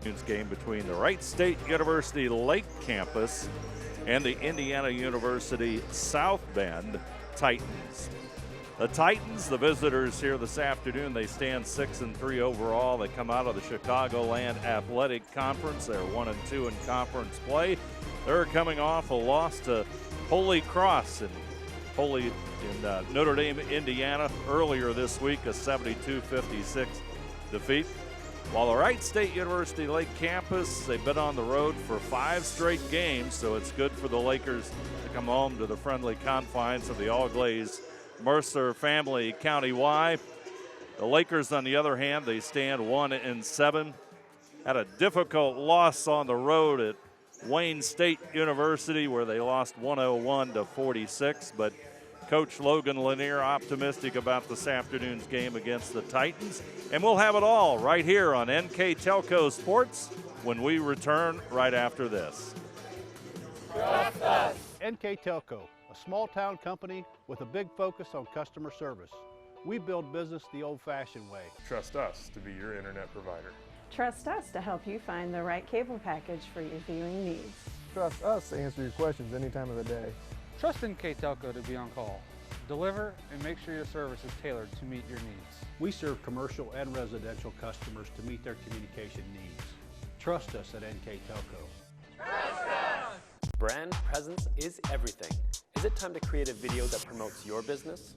Game between the Wright State University Lake Campus and the Indiana University South Bend Titans. The Titans, the visitors here this afternoon, they stand 6-3 overall. They come out of the Chicagoland Athletic Conference. They're 1-2 in conference play. They're coming off a loss to Holy Cross in Notre Dame, Indiana earlier this week, a 72-56 defeat. While the Wright State University Lake Campus, they've been on the road for 5 straight games, so it's good for the Lakers to come home to the friendly confines of the all-glaze Mercer family countywide. The Lakers, on the other hand, they stand 1-7. Had a difficult loss on the road at Wayne State University where they lost 101-46, but Coach Logan Lanier optimistic about this afternoon's game against the Titans. And we'll have it all right here on NKTelco Sports when we return right after this. Trust us. NKTelco, a small-town company with a big focus on customer service. We build business the old-fashioned way. Trust us to be your internet provider. Trust us to help you find the right cable package for your viewing needs. Trust us to answer your questions any time of the day. Trust NKTelco to be on call. Deliver and make sure your service is tailored to meet your needs. We serve commercial and residential customers to meet their communication needs. Trust us at NKTelco. Trust us! Brand presence is everything. Is it time to create a video that promotes your business?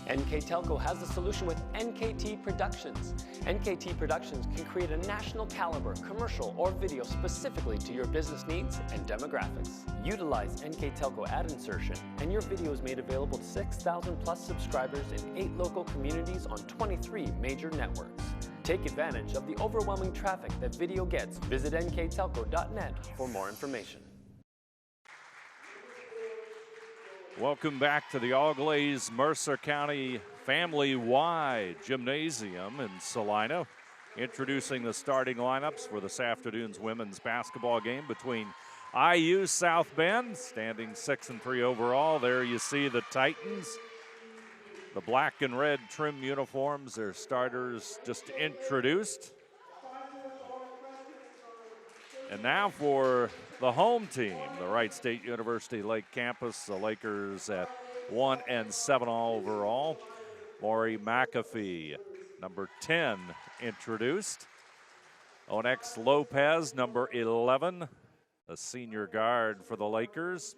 NKTelco has the solution with NKT Productions. NKT Productions can create a national caliber commercial or video specifically to your business needs and demographics. Utilize NKTelco ad insertion and your video is made available to 6,000 plus subscribers in 8 local communities on 23 major networks. Take advantage of the overwhelming traffic that video gets. Visit nktelco.net for more information. Welcome back to the all-glaze Mercer County family-wide gymnasium in Salina. Introducing the starting lineups for this afternoon's women's basketball game between IU South Bend, standing 6-3 overall. There you see the Titans. The black and red trim uniforms, their starters just introduced. And now for the home team, the Wright State University Lake Campus, the Lakers at 1-7 all overall. Lori McAfee, number 10, introduced. Onyx Lopez, number 11, a senior guard for the Lakers.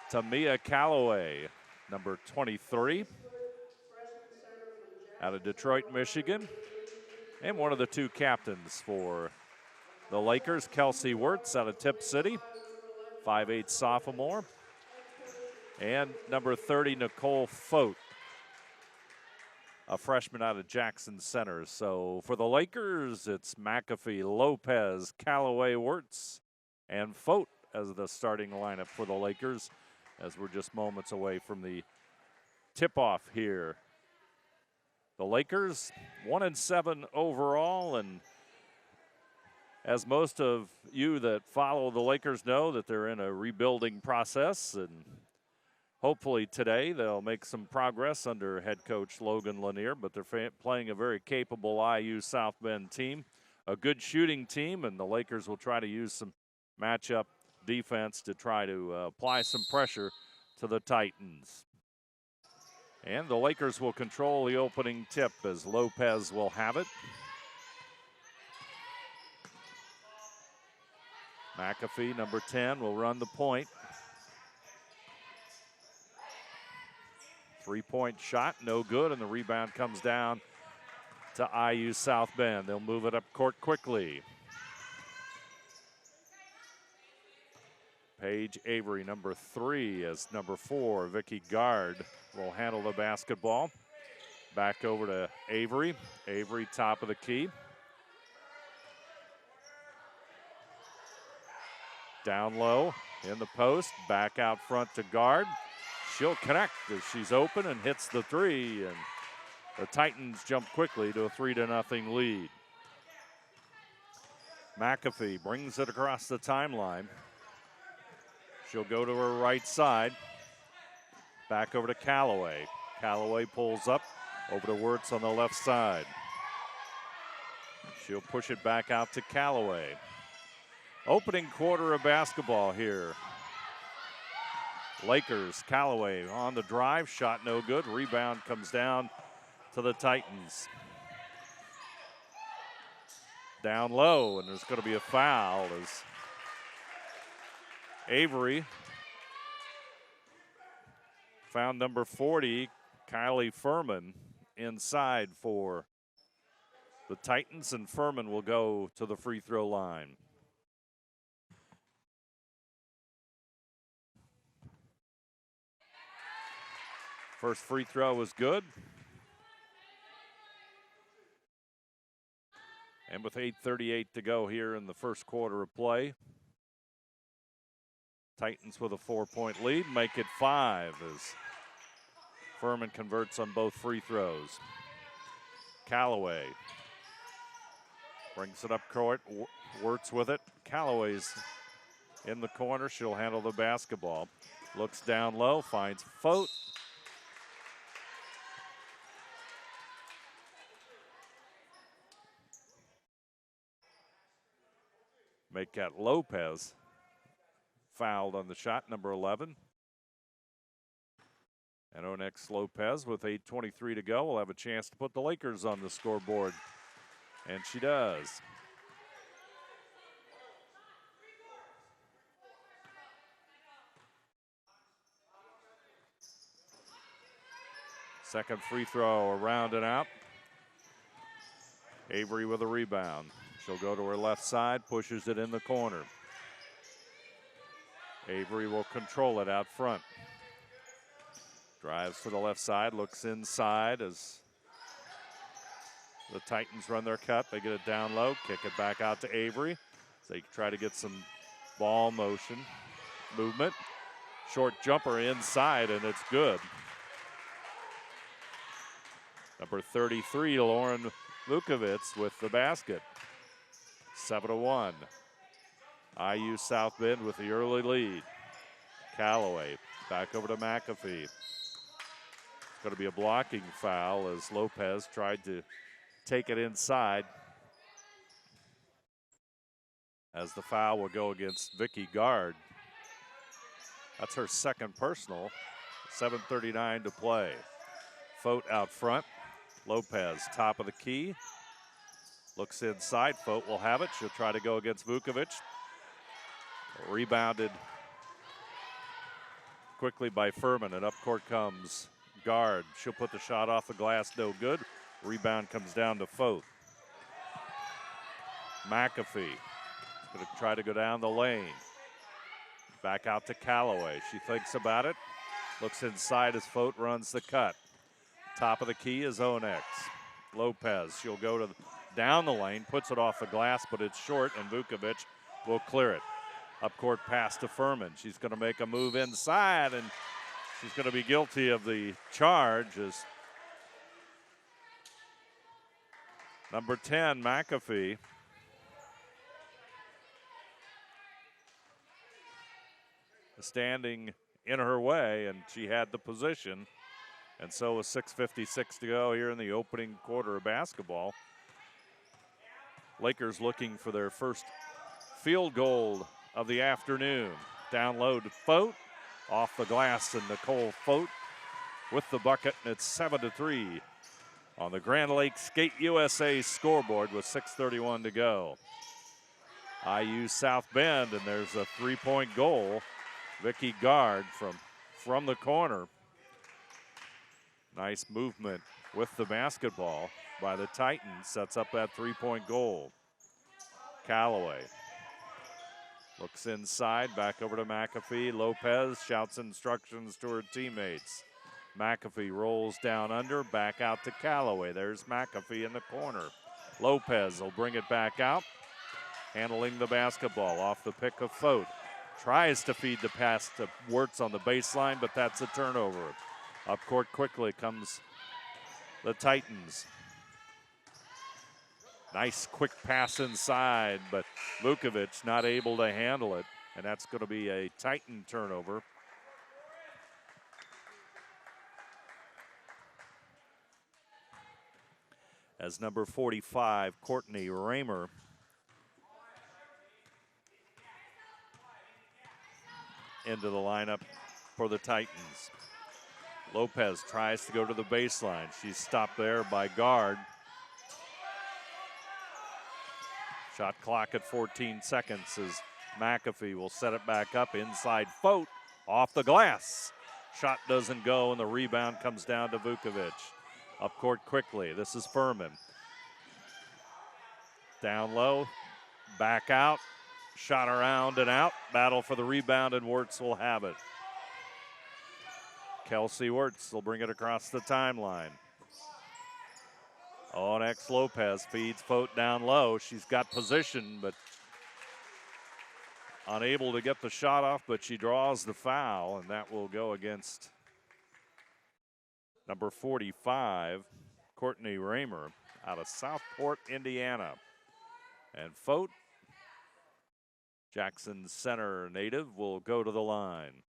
Tamia Calloway, number 23, out of Detroit, Michigan. And one of the 2 captains for the Lakers, Kelsey Wirtz out of Tip City, 5'8" sophomore. And number 30, Nicole Fote, a freshman out of Jackson Center. So for the Lakers, it's McAfee, Lopez, Calloway, Wirtz, and Fote as the starting lineup for the Lakers, as we're just moments away from the tip-off here. The Lakers 1-7 overall, and as most of you that follow the Lakers know, that they're in a rebuilding process, and hopefully today they'll make some progress under head coach Logan Lanier, but they're playing a very capable IU South Bend team, a good shooting team, and the Lakers will try to use some matchup defense to try to apply some pressure to the Titans. And the Lakers will control the opening tip as Lopez will have it. McAfee, number 10, will run the point. 3-point shot, no good, and the rebound comes down to IU South Bend. They'll move it up court quickly. Paige Avery, number 3, as number 4, Vicky Gard will handle the basketball. Back over to Avery. Avery, top of the key. Down low in the post, back out front to Gard. She'll connect as she's open and hits the 3, and the Titans jump quickly to a 3-0 lead. McAfee brings it across the timeline. She'll go to her right side. Back over to Calloway. Calloway pulls up over to Wirtz on the left side. She'll push it back out to Callaway. Opening quarter of basketball here. Lakers, Callaway on the drive, shot no good. Rebound comes down to the Titans. Down low, and there's going to be a foul as Avery found number 40, Kylie Furman, inside for the Titans, and Furman will go to the free throw line. First free throw was good. And with 8:38 to go here in the first quarter of play, Titans with a 4-point lead, make it 5 as Furman converts on both free throws. Callaway brings it up court, Wirtz with it. Callaway's in the corner, she'll handle the basketball. Looks down low, finds Fote. Makeat Lopez fouled on the shot, number 11. And Onyx Lopez with 8:23 to go will have a chance to put the Lakers on the scoreboard. And she does. Second free throw around and out. Avery with a rebound. She'll go to her left side, pushes it in the corner. Avery will control it out front. Drives to the left side, looks inside as the Titans run their cut. They get it down low, kick it back out to Avery. So they try to get some ball motion, movement. Short jumper inside, and it's good. Number 33, Lauren Vukovic with the basket. 7-1. IU South Bend with the early lead. Callaway back over to McAfee. It's going to be a blocking foul as Lopez tried to take it inside. As the foul will go against Vicky Gard. That's her second personal. 7:39 to play. Fote out front. Lopez top of the key. Looks inside. Fote will have it. She'll try to go against Vukovic. Rebounded quickly by Furman, and up court comes Gard. She'll put the shot off the glass, no good. Rebound comes down to Fote. McAfee is going to try to go down the lane. Back out to Callaway. She thinks about it. Looks inside as Fote runs the cut. Top of the key is Onyx. Lopez, she'll go to down the lane, puts it off the glass, but it's short, and Vukovic will clear it. Up court pass to Furman. She's going to make a move inside, and she's going to be guilty of the charge as number 10, McAfee, standing in her way, and she had the position. And so with 6:56 to go here in the opening quarter of basketball, Lakers looking for their first field goal of the afternoon. Down low to Fote, off the glass, and Nicole Fote with the bucket, and it's 7-3 on the Grand Lakes Skate USA scoreboard with 6:31 to go. IU South Bend, and there's a three-point goal. Vicky Gard from the corner. Nice movement with the basketball by the Titans, sets up that three-point goal. Callaway looks inside, back over to McAfee. Lopez shouts instructions to her teammates. McAfee rolls down under, back out to Callaway. There's McAfee in the corner. Lopez will bring it back out, handling the basketball off the pick of Fote. Tries to feed the pass to Wirtz on the baseline, but that's a turnover. Up court quickly comes the Titans. Nice quick pass inside, but Vukovic not able to handle it, and that's going to be a Titan turnover. as number 45, Courtney Raymer, into the lineup for the Titans. Lopez tries to go to the baseline. She's stopped there by guard. Shot clock at 14 seconds as McAfee will set it back up inside. Fote off the glass. Shot doesn't go, and the rebound comes down to Vukovic. Up court quickly. This is Furman. Down low, back out. Shot around and out. Battle for the rebound, and Wirtz will have it. Kelsey Wirtz will bring it across the timeline. Onyx Lopez feeds Fote down low. She's got position, but unable to get the shot off, but she draws the foul, and that will go against number 45, Courtney Raymer, out of Southport, Indiana. And Fote, Jackson Center native, will go to the line.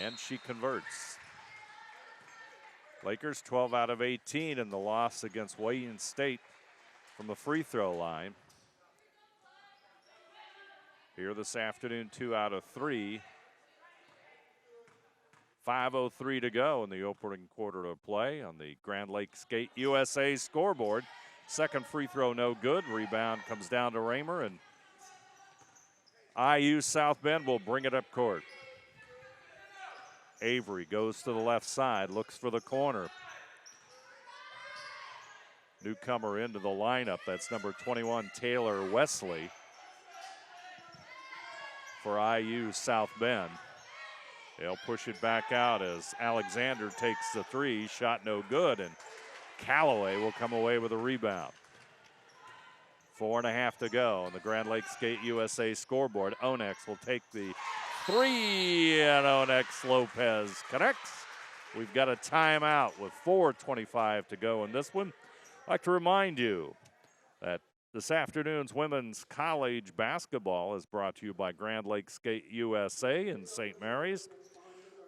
And she converts. Lakers 12 out of 18 in the loss against Wayne State from the free throw line. Here this afternoon, 2 out of 3. 5:03 to go in the opening quarter of play on the Grand Lakes Skate USA scoreboard. Second free throw no good. Rebound comes down to Raymer, and IU South Bend will bring it up court. Avery goes to the left side, looks for the corner. Newcomer into the lineup. That's number 21, Taylor Wesley, for IU South Bend. They'll push it back out as Alexander takes the three. Shot no good, and Callaway will come away with a rebound. 4.5 to go on the Grand Lakes Skate USA scoreboard. Onyx will take the three, and Onyx Lopez connects. We've got a timeout with 4:25 to go in this one. I'd like to remind you that this afternoon's women's college basketball is brought to you by Grand Lakes Skate USA in St. Mary's,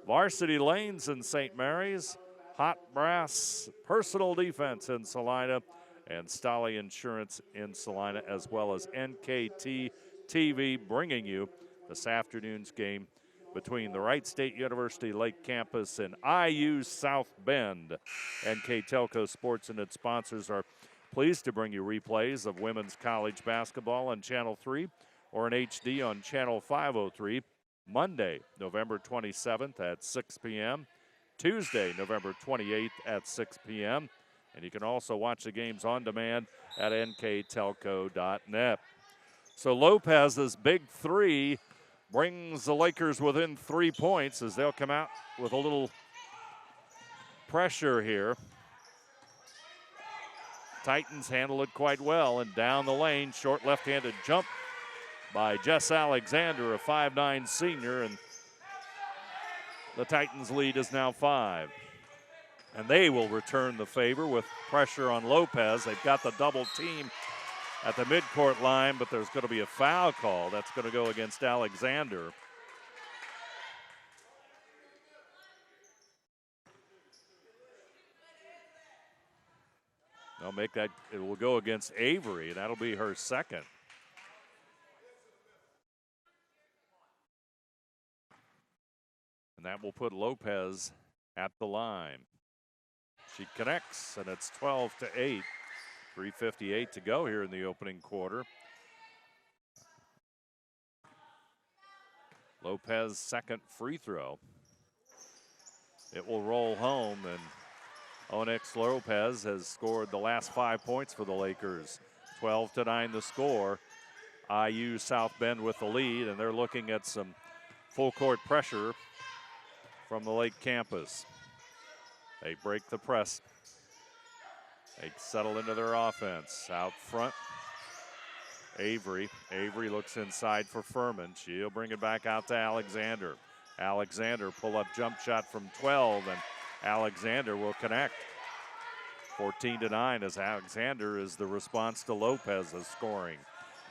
Varsity Lanes in St. Mary's, Hot Brass Personal Defense in Salina, and Stolly Insurance in Salina, as well as NKT TV, bringing you this afternoon's game between the Wright State University Lake Campus and IU South Bend. NKTelco Sports and its sponsors are pleased to bring you replays of women's college basketball on Channel 3 or in HD on Channel 503, Monday, November 27th at 6 p.m., Tuesday, November 28th at 6 p.m., and you can also watch the games on demand at nktelco.net. So Lopez's big three brings the Lakers within 3 points as they'll come out with a little pressure here. Titans handle it quite well, and down the lane, short left-handed jump by Jess Alexander, a 5'9" senior, and the Titans' lead is now 5. And they will return the favor with pressure on Lopez. They've got the double team at the midcourt line, but there's going to be a foul call. That's going to go against Alexander. They'll make that, it will go against Avery, and that'll be her second. And that will put Lopez at the line. She connects, and it's 12-8. 3:58 to go here in the opening quarter. Lopez second free throw. It will roll home, and Onyx Lopez has scored the last 5 points for the Lakers. 12-9 the score. IU South Bend with the lead, and they're looking at some full court pressure from the Lake campus. They break the press. They settle into their offense. Out front, Avery. Avery looks inside for Furman. She'll bring it back out to Alexander. Alexander pull-up jump shot from 12, and Alexander will connect. 14-9 as Alexander is the response to Lopez's scoring.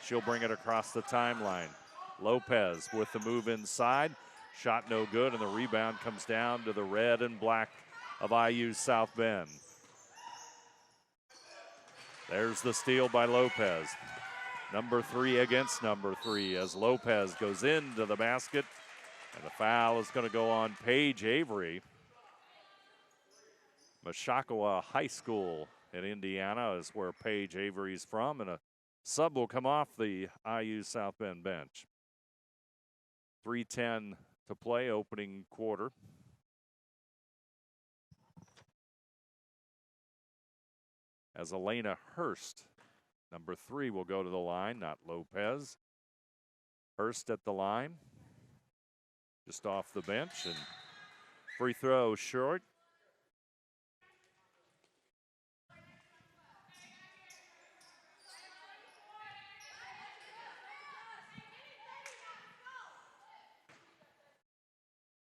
She'll bring it across the timeline. Lopez with the move inside. Shot no good, and the rebound comes down to the red and black of IU South Bend. There's the steal by Lopez. Number 3 against number 3 as Lopez goes into the basket. And the foul is going to go on Paige Avery. Mashakawa High School in Indiana is where Paige Avery's from, and a sub will come off the IU South Bend bench. 3:10 to play, opening quarter. As Elena Hurst, number 3, will go to the line, not Lopez. Hurst at the line, just off the bench, and free throw short.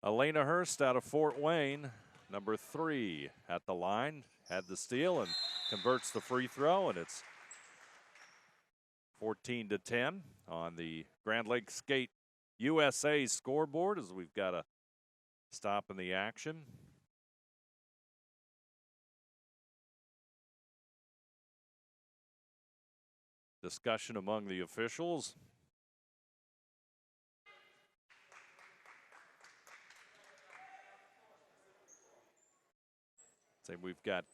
Elena Hurst out of Fort Wayne, number 3 at the line, had the steal and converts the free throw, and it's 14-10 on the Grand Lake Skate USA scoreboard as we've got a stop in the action. Discussion among the officials. Say we've got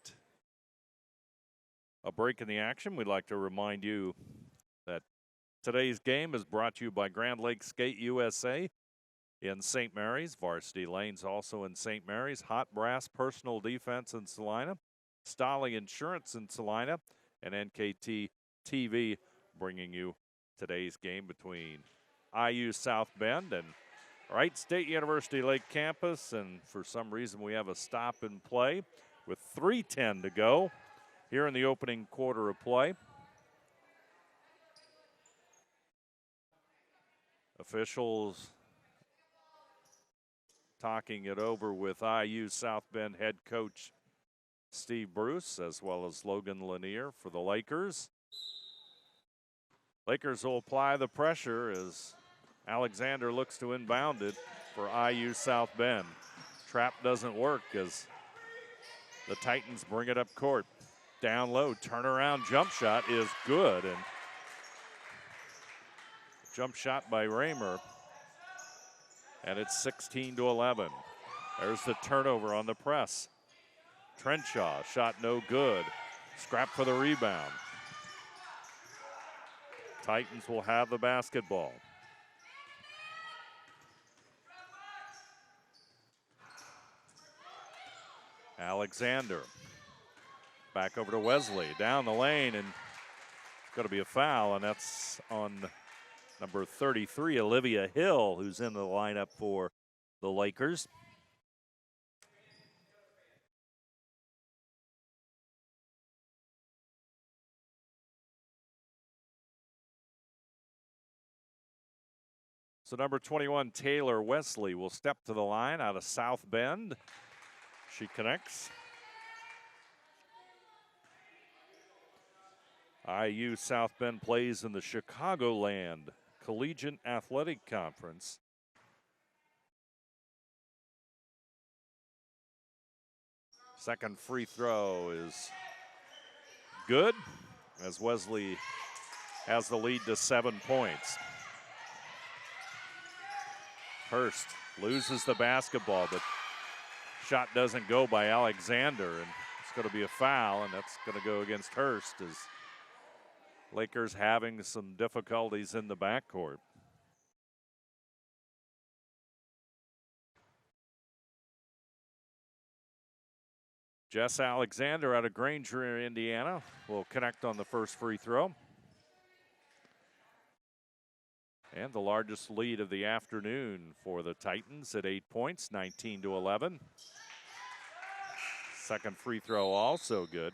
a break in the action. We'd like to remind you that today's game is brought to you by Grand Lake Skate USA in St. Mary's. Varsity Lanes also in St. Mary's. Hot Brass Personal Defense in Salina. Stolly Insurance in Salina. And NKT TV bringing you today's game between IU South Bend and Wright State University Lake Campus. And for some reason we have a stop and play with 3:10 to go here in the opening quarter of play. Officials talking it over with IU South Bend head coach Steve Bruce, as well as Logan Lanier for the Lakers. Lakers will apply the pressure as Alexander looks to inbound it for IU South Bend. Trap doesn't work as the Titans bring it up court. Down low, turnaround jump shot is good, and jump shot by Raymer, and it's 16-11. There's the turnover on the press. Trenshaw, shot no good. Scrap for the rebound. Titans will have the basketball. Alexander. Back over to Wesley, down the lane, and it's going to be a foul, and that's on number 33, Olivia Hill, who's in the lineup for the Lakers. So number 21, Taylor Wesley, will step to the line out of South Bend. She connects. IU South Bend plays in the Chicagoland Collegiate Athletic Conference. Second free throw is good as Wesley has the lead to 7 points. Hurst loses the basketball, but shot doesn't go by Alexander, and it's going to be a foul, and that's going to go against Hurst as Lakers having some difficulties in the backcourt. Jess Alexander out of Granger, Indiana, will connect on the first free throw. And the largest lead of the afternoon for the Titans at 8 points, 19-11. Second free throw also good.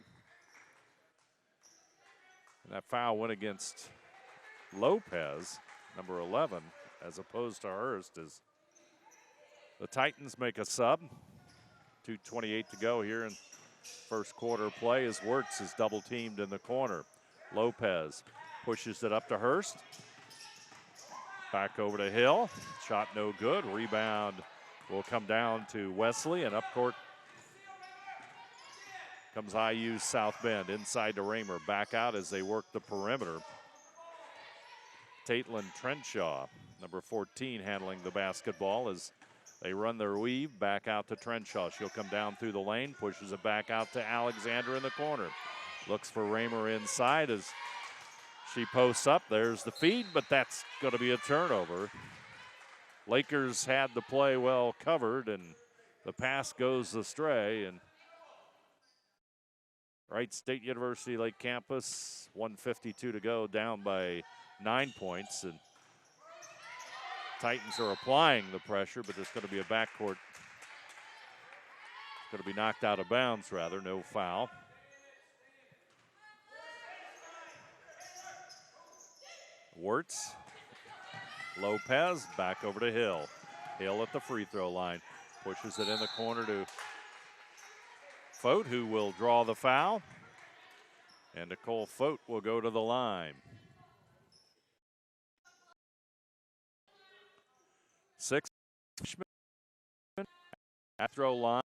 And that foul went against Lopez, number 11, as opposed to Hurst, as the Titans make a sub. 2:28 to go here in first quarter play as Wirtz is double teamed in the corner. Lopez pushes it up to Hurst. Back over to Hill. Shot no good. Rebound will come down to Wesley, and up court Comes IU South Bend inside to Raymer. Back out as they work the perimeter. Taitland Trenshaw, number 14, handling the basketball as they run their weave. Back out to Trenshaw. She'll come down through the lane, pushes it back out to Alexander in the corner. Looks for Raymer inside as she posts up. There's the feed, but that's going to be a turnover. Lakers had the play well covered, and the pass goes astray. And Wright State University Lake Campus, 1:52 to go, down by 9 points. And Titans are applying the pressure, but there's going to be a backcourt. It's going to be knocked out of bounds, rather, no foul. Wirtz, Lopez, back over to Hill. Hill at the free throw line, pushes it in the corner to Fote, who will draw the foul. And Nicole Fote will go to the line. 6 at throw line.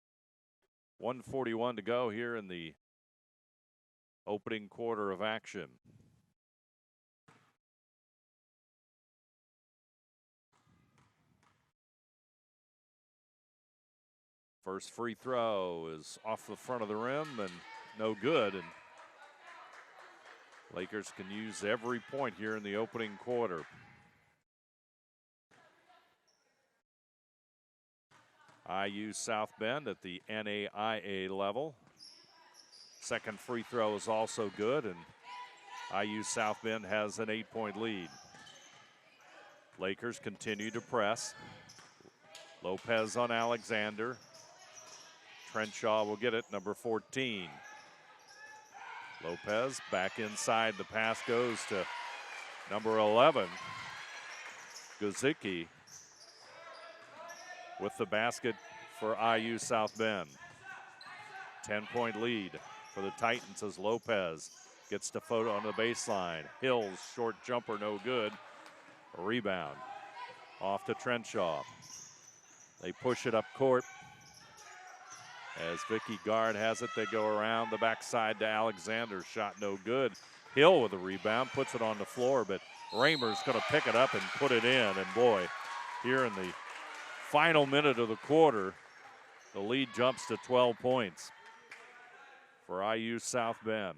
1:41 to go here in the opening quarter of action. First free throw is off the front of the rim and no good. And Lakers can use every point here in the opening quarter. IU South Bend at the NAIA level. Second free throw is also good, and IU South Bend has an 8-point lead. Lakers continue to press. Lopez on Alexander. Trenshaw will get it, number 14. Lopez back inside. The pass goes to number 11, Guzicki, with the basket for IU South Bend. 10-point lead for the Titans as Lopez gets to Fote on the baseline. Hill's short jumper, no good. A rebound off to Trenshaw. They push it up court. As Vicky Gard has it, they go around the backside to Alexander. Shot no good. Hill with a rebound, puts it on the floor, but Raymer's going to pick it up and put it in. And boy, here in the final minute of the quarter, the lead jumps to 12 points for IU South Bend.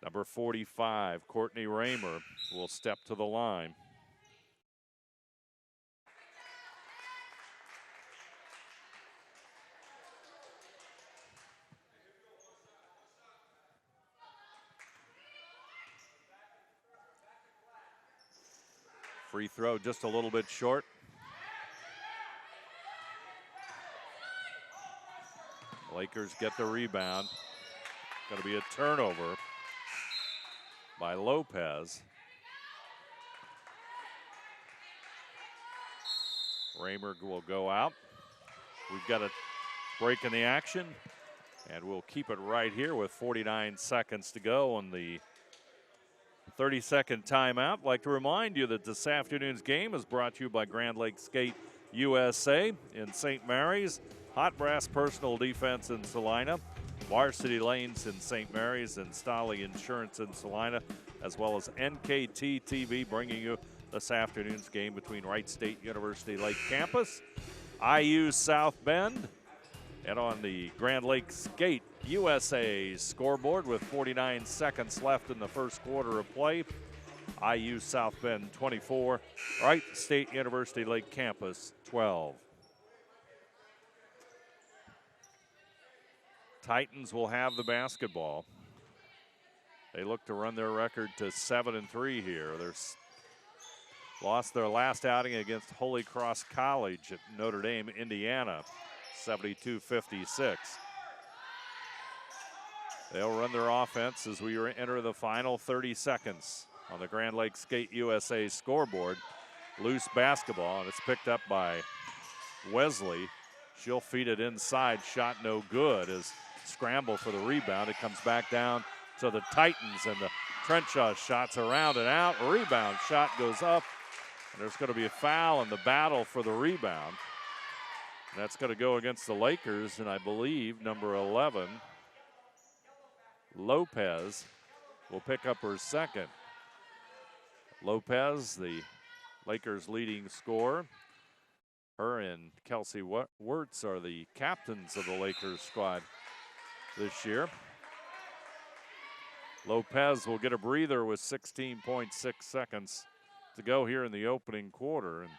Number 45, Courtney Raymer, will step to the line. Free throw just a little bit short. Lakers get the rebound. Going to be a turnover by Lopez. Raymer will go out. We've got a break in the action, and we'll keep it right here with 49 seconds to go on the 30-second timeout. I'd like to remind you that this afternoon's game is brought to you by Grand Lake Skate USA in St. Mary's, Hot Brass Personal Defense in Salina, Varsity Lanes in St. Mary's, and Stolly Insurance in Salina, as well as NKT TV bringing you this afternoon's game between Wright State University Lake Campus, IU South Bend, and on the Grand Lake Skate USA scoreboard with 49 seconds left in the first quarter of play. IU South Bend 24, Wright State University Lake Campus 12. Titans will have the basketball. They look to run their record to 7-3 here. They're lost their last outing against Holy Cross College at Notre Dame, Indiana, 72-56. They'll run their offense as we enter the final 30 seconds on the Grand Lake Skate USA scoreboard. Loose basketball, and it's picked up by Wesley. She'll feed it inside. Shot no good as scramble for the rebound. It comes back down to the Titans, and the Trenshaw shots around and out. Rebound shot goes up, and there's going to be a foul in the battle for the rebound. That's going to go against the Lakers, and I believe number 11, Lopez, will pick up her second. Lopez, the Lakers' leading scorer. Her and Kelsey Wirtz are the captains of the Lakers squad this year. Lopez will get a breather with 16.6 seconds to go here in the opening quarter. And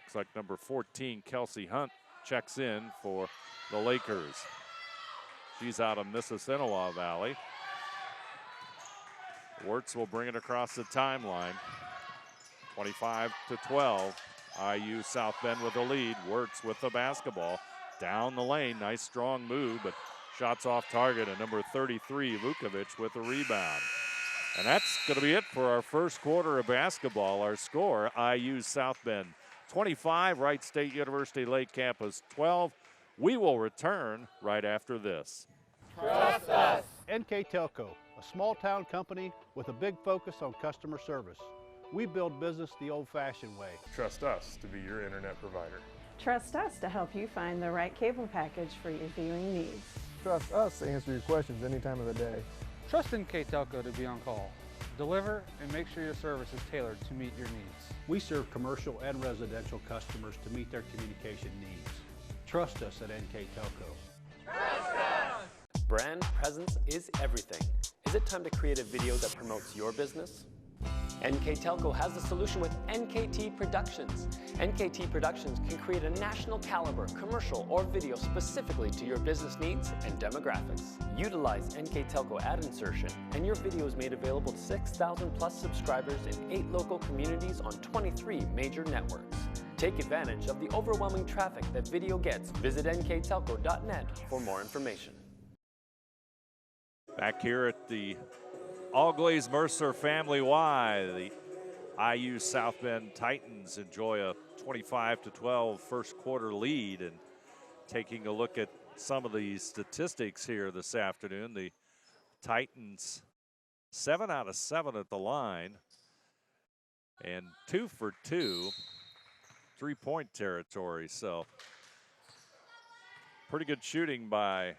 looks like number 14, Kelsey Hunt, checks in for the Lakers. She's out of Mississinawa Valley. Wirtz will bring it across the timeline. 25-12. IU South Bend with the lead. Wirtz with the basketball. Down the lane, nice strong move, but shots off target, and number 33, Vukovic, with the rebound. And that's going to be it for our first quarter of basketball. Our score, IU South Bend 25, Wright State University Lake Campus 12. We will return right after this. Trust us. NKTelco, a small-town company with a big focus on customer service. We build business the old-fashioned way. Trust us to be your internet provider. Trust us to help you find the right cable package for your viewing needs. Trust us to answer your questions any time of the day. Trust NKTelco to be on call. Deliver and make sure your service is tailored to meet your needs. We serve commercial and residential customers to meet their communication needs. Trust us at NKTelco. Brand presence is everything. Is it time to create a video that promotes your business? NKTelco has the solution with NKT Productions. NKT Productions can create a national caliber commercial or video specifically to your business needs and demographics. Utilize NKTelco ad insertion and your video is made available to 6,000 plus subscribers in 8 local communities on 23 major networks. Take advantage of the overwhelming traffic that video gets. Visit nktelco.net for more information. Back here at the All-Glaze Mercer Family Y, the IU South Bend Titans enjoy a 25-12 first quarter lead. And taking a look at some of the statistics here this afternoon, the Titans 7 out of 7 at the line and 2 for 2, three-point territory. So pretty good shooting by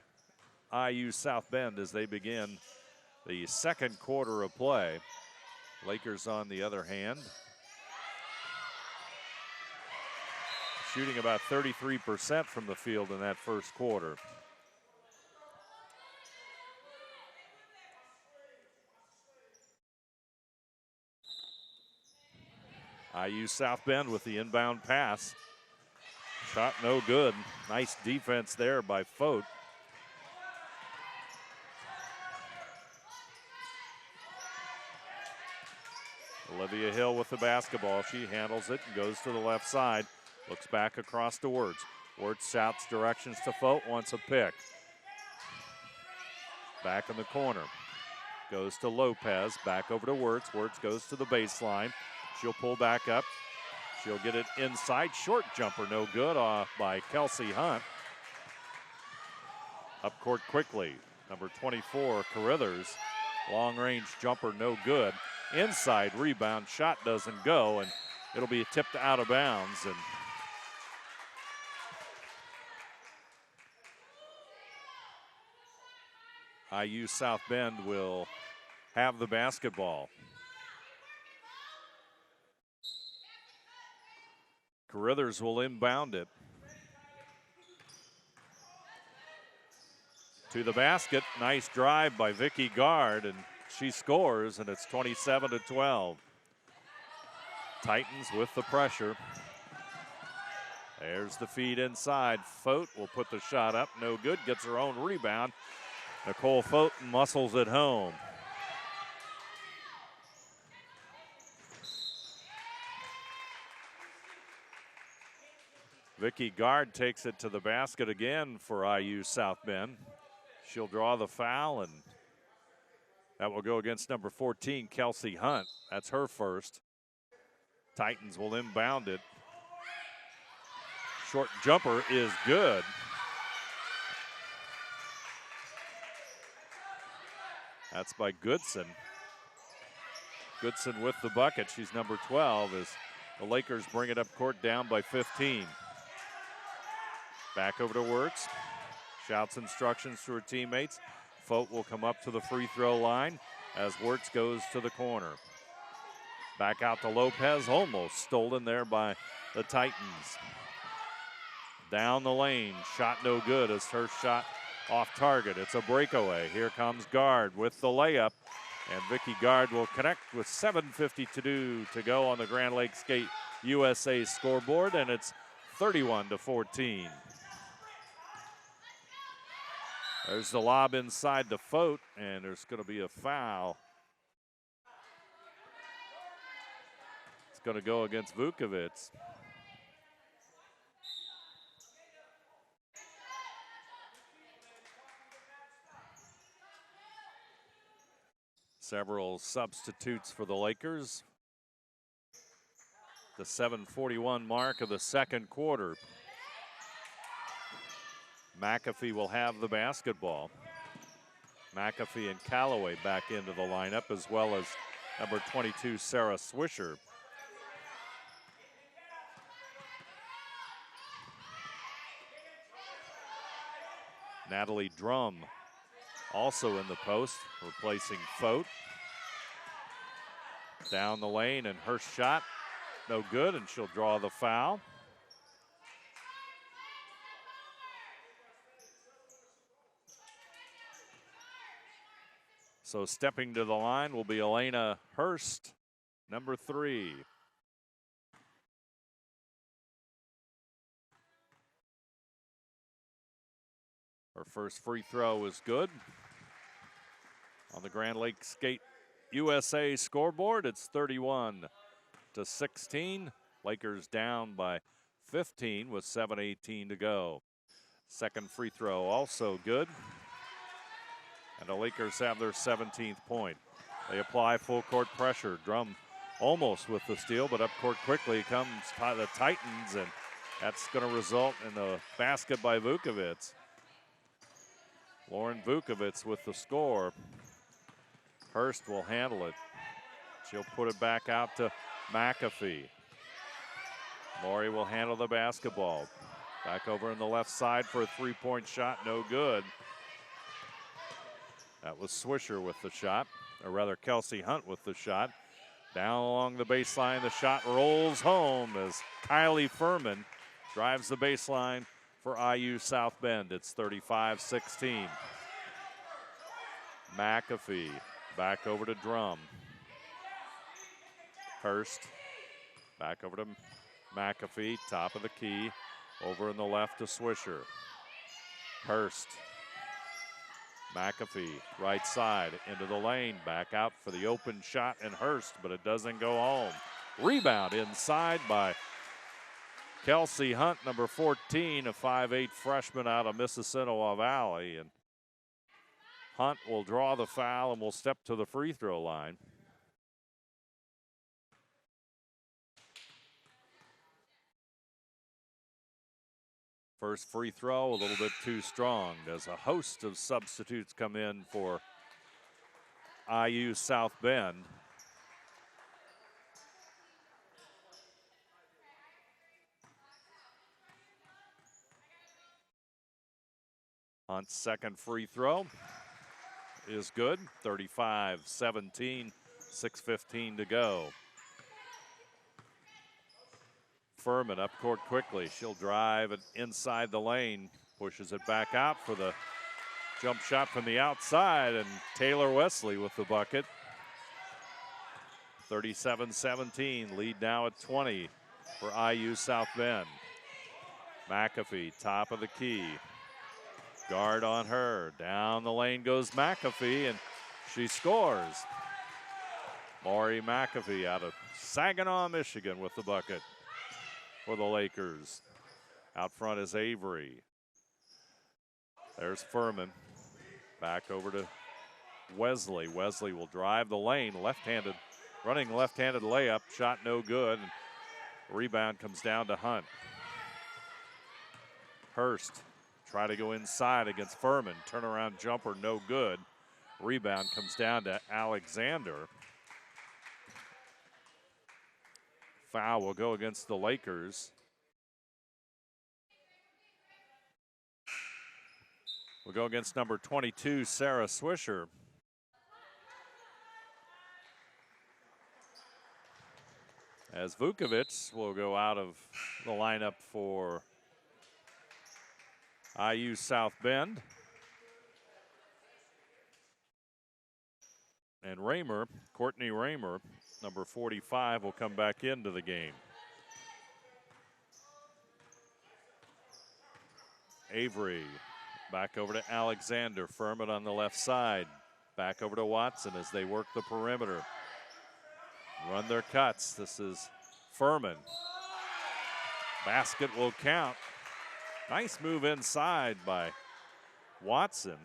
IU South Bend as they begin the second quarter of play. Lakers, on the other hand, shooting about 33% from the field in that first quarter. IU South Bend with the inbound pass. Shot no good. Nice defense there by Fote. Olivia Hill with the basketball. She handles it and goes to the left side. Looks back across to Wirtz. Wirtz shouts directions to Fote, wants a pick. Back in the corner. Goes to Lopez, back over to Wirtz. Wirtz goes to the baseline. She'll pull back up. She'll get it inside. Short jumper, no good, by Kelsey Hunt. Up court quickly. Number 24, Carithers. Long range jumper, no good. Inside rebound, shot doesn't go, and it'll be tipped out of bounds. And IU South Bend will have the basketball. Carithers will inbound it. To the basket, nice drive by Vicky Gard, and she scores, and it's 27-12. Titans with the pressure. There's the feed inside. Fote will put the shot up, no good, gets her own rebound. Nicole Fote muscles it home. Vicky Gard takes it to the basket again for IU South Bend. She'll draw the foul, and that will go against number 14, Kelsey Hunt. That's her first. Titans will inbound it. Short jumper is good. That's by Goodson. Goodson with the bucket. She's number 12 as the Lakers bring it up court down by 15. Back over to Wirtz. Shouts instructions to her teammates. Fote will come up to the free throw line as Wirtz goes to the corner. Back out to Lopez, almost stolen there by the Titans. Down the lane, shot no good as her shot off target. It's a breakaway. Here comes Guard with the layup, and Vicky Guard will connect with 7:52 to go on the Grand Lakes Skate USA scoreboard, and it's 31-14. There's the lob inside to Fote, and there's going to be a foul. It's going to go against Vukovic. Several substitutes for the Lakers. The 7:41 mark of the second quarter. McAfee will have the basketball. McAfee and Calloway back into the lineup, as well as number 22, Sarah Swisher. Natalie Drum also in the post, replacing Fote. Down the lane, and her shot no good, and she'll draw the foul. So stepping to the line will be Elena Hurst, number 3. Her first free throw is good. On the Grand Lakes Skate USA scoreboard, it's 31-16. Lakers down by 15 with 7:18 to go. Second free throw also good. And the Lakers have their 17th point. They apply full court pressure. Drum almost with the steal, but up court quickly comes the Titans, and that's going to result in a basket by Vukovic. Lauren Vukovic with the score. Hurst will handle it. She'll put it back out to McAfee. Maury will handle the basketball. Back over on the left side for a three-point shot, no good. That was Swisher with the shot, or rather Kelsey Hunt with the shot. Down along the baseline, the shot rolls home as Kylie Furman drives the baseline for IU South Bend. It's 35-16. McAfee back over to Drum. Hurst back over to McAfee, top of the key. Over in the left to Swisher. Hurst. McAfee, right side, into the lane, back out for the open shot, and Hurst, but it doesn't go home. Rebound inside by Kelsey Hunt, number 14, a 5'8" freshman out of Mississinawa Valley. And Hunt will draw the foul and will step to the free throw line. First free throw, a little bit too strong as a host of substitutes come in for IU South Bend. Hunt's second free throw is good, 35-17, 6:15 to go. Furman up court quickly. She'll drive it inside the lane, pushes it back out for the jump shot from the outside, and Taylor Wesley with the bucket. 37-17, lead now at 20 for IU South Bend. McAfee, top of the key. Guard on her. Down the lane goes McAfee, and she scores. Maury McAfee out of Saginaw, Michigan with the bucket for the Lakers. Out front is Avery. There's Furman. Back over to Wesley. Wesley will drive the lane, left-handed, running left-handed layup, shot no good. Rebound comes down to Hunt. Hurst try to go inside against Furman. Turnaround jumper, no good. Rebound comes down to Alexander. Foul will go against the Lakers. Will go against number 22, Sarah Swisher. As Vukovic will go out of the lineup for IU South Bend. And Raymer, Courtney Raymer, number 45, will come back into the game. Avery back over to Alexander. Furman on the left side. Back over to Watson as they work the perimeter. Run their cuts. This is Furman. Basket will count. Nice move inside by Watson,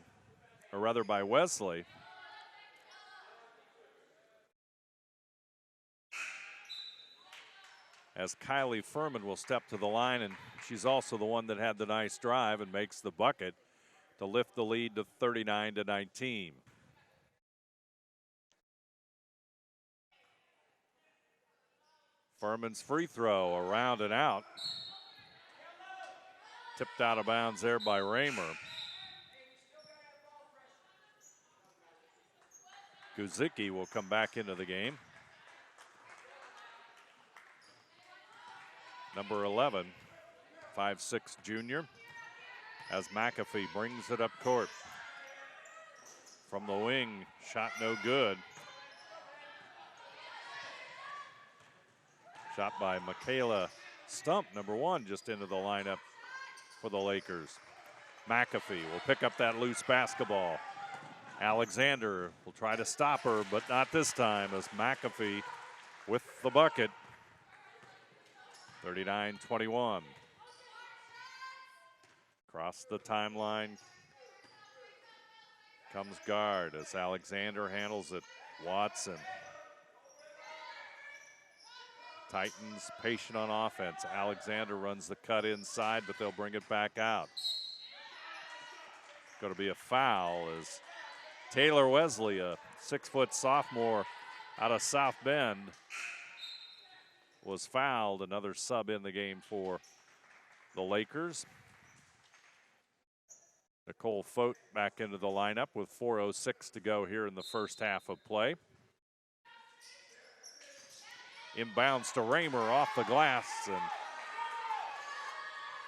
or rather by Wesley. As Kylie Furman will step to the line, and she's also the one that had the nice drive and makes the bucket to lift the lead to 39-19. Furman's free throw around and out. Tipped out of bounds there by Raymer. Guzicki will come back into the game. Number 11, 5'6" junior, as McAfee brings it up court. From the wing, shot no good. Shot by Michaela Stump, number 1, just into the lineup for the Lakers. McAfee will pick up that loose basketball. Alexander will try to stop her, but not this time, as McAfee with the bucket. 39-21. Across the timeline comes guard as Alexander handles it. Watson. Titans patient on offense. Alexander runs the cut inside, but they'll bring it back out. Going to be a foul as Taylor Wesley, a 6-foot sophomore out of South Bend, was fouled. Another sub in the game for the Lakers. Nicole Fote back into the lineup with 4:06 to go here in the first half of play. Inbounds to Raymer off the glass, and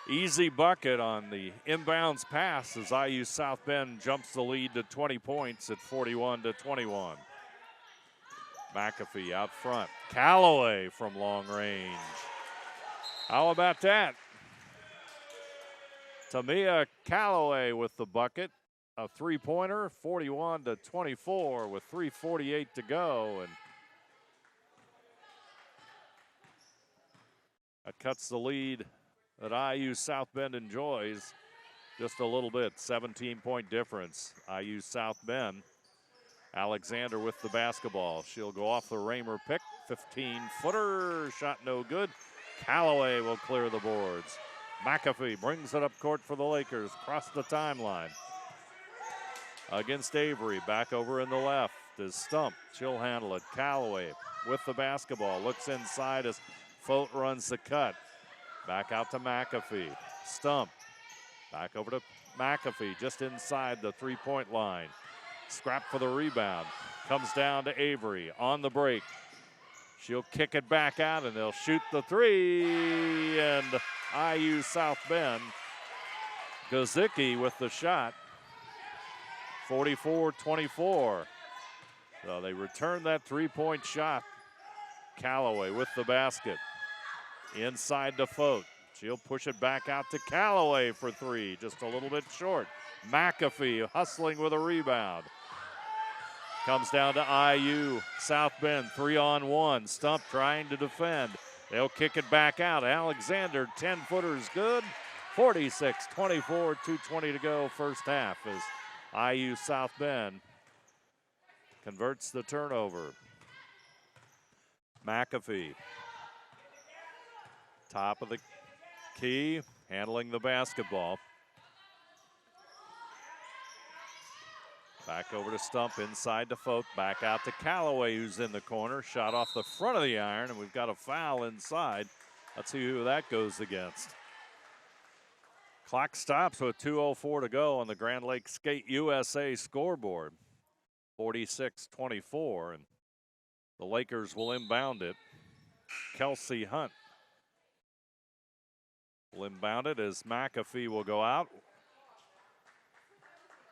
easy bucket on the inbounds pass as IU South Bend jumps the lead to 20 points at 41-21. McAfee out front. Callaway from long range. How about that? Tamia Callaway with the bucket. A three-pointer, 41-24 with 3:48 to go. And that cuts the lead that IU South Bend enjoys just a little bit. 17-point difference. IU South Bend. Alexander with the basketball. She'll go off the Raymer pick. 15-footer, shot no good. Callaway will clear the boards. McAfee brings it up court for the Lakers, across the timeline. Against Avery, back over in the left is Stump. She'll handle it. Callaway with the basketball, looks inside as Fote runs the cut. Back out to McAfee. Stump, back over to McAfee, just inside the three-point line. Scrap for the rebound. Comes down to Avery on the break. She'll kick it back out, and they'll shoot the three. And IU South Bend. Guzicki with the shot. 44-24. So they return that three-point shot. Callaway with the basket. Inside to Fote. She'll push it back out to Callaway for three. Just a little bit short. McAfee hustling with a rebound. Comes down to IU South Bend, 3-on-1. Stump trying to defend. They'll kick it back out. Alexander, 10-footer's good. 46-24, 2:20 to go first half as IU South Bend converts the turnover. McAfee, top of the key, handling the basketball. Back over to Stump, inside to Folk, back out to Callaway, who's in the corner. Shot off the front of the iron, and we've got a foul inside. Let's see who that goes against. Clock stops with 2:04 to go on the Grand Lake Skate USA scoreboard. 46-24, and the Lakers will inbound it. Kelsey Hunt will inbound it as McAfee will go out.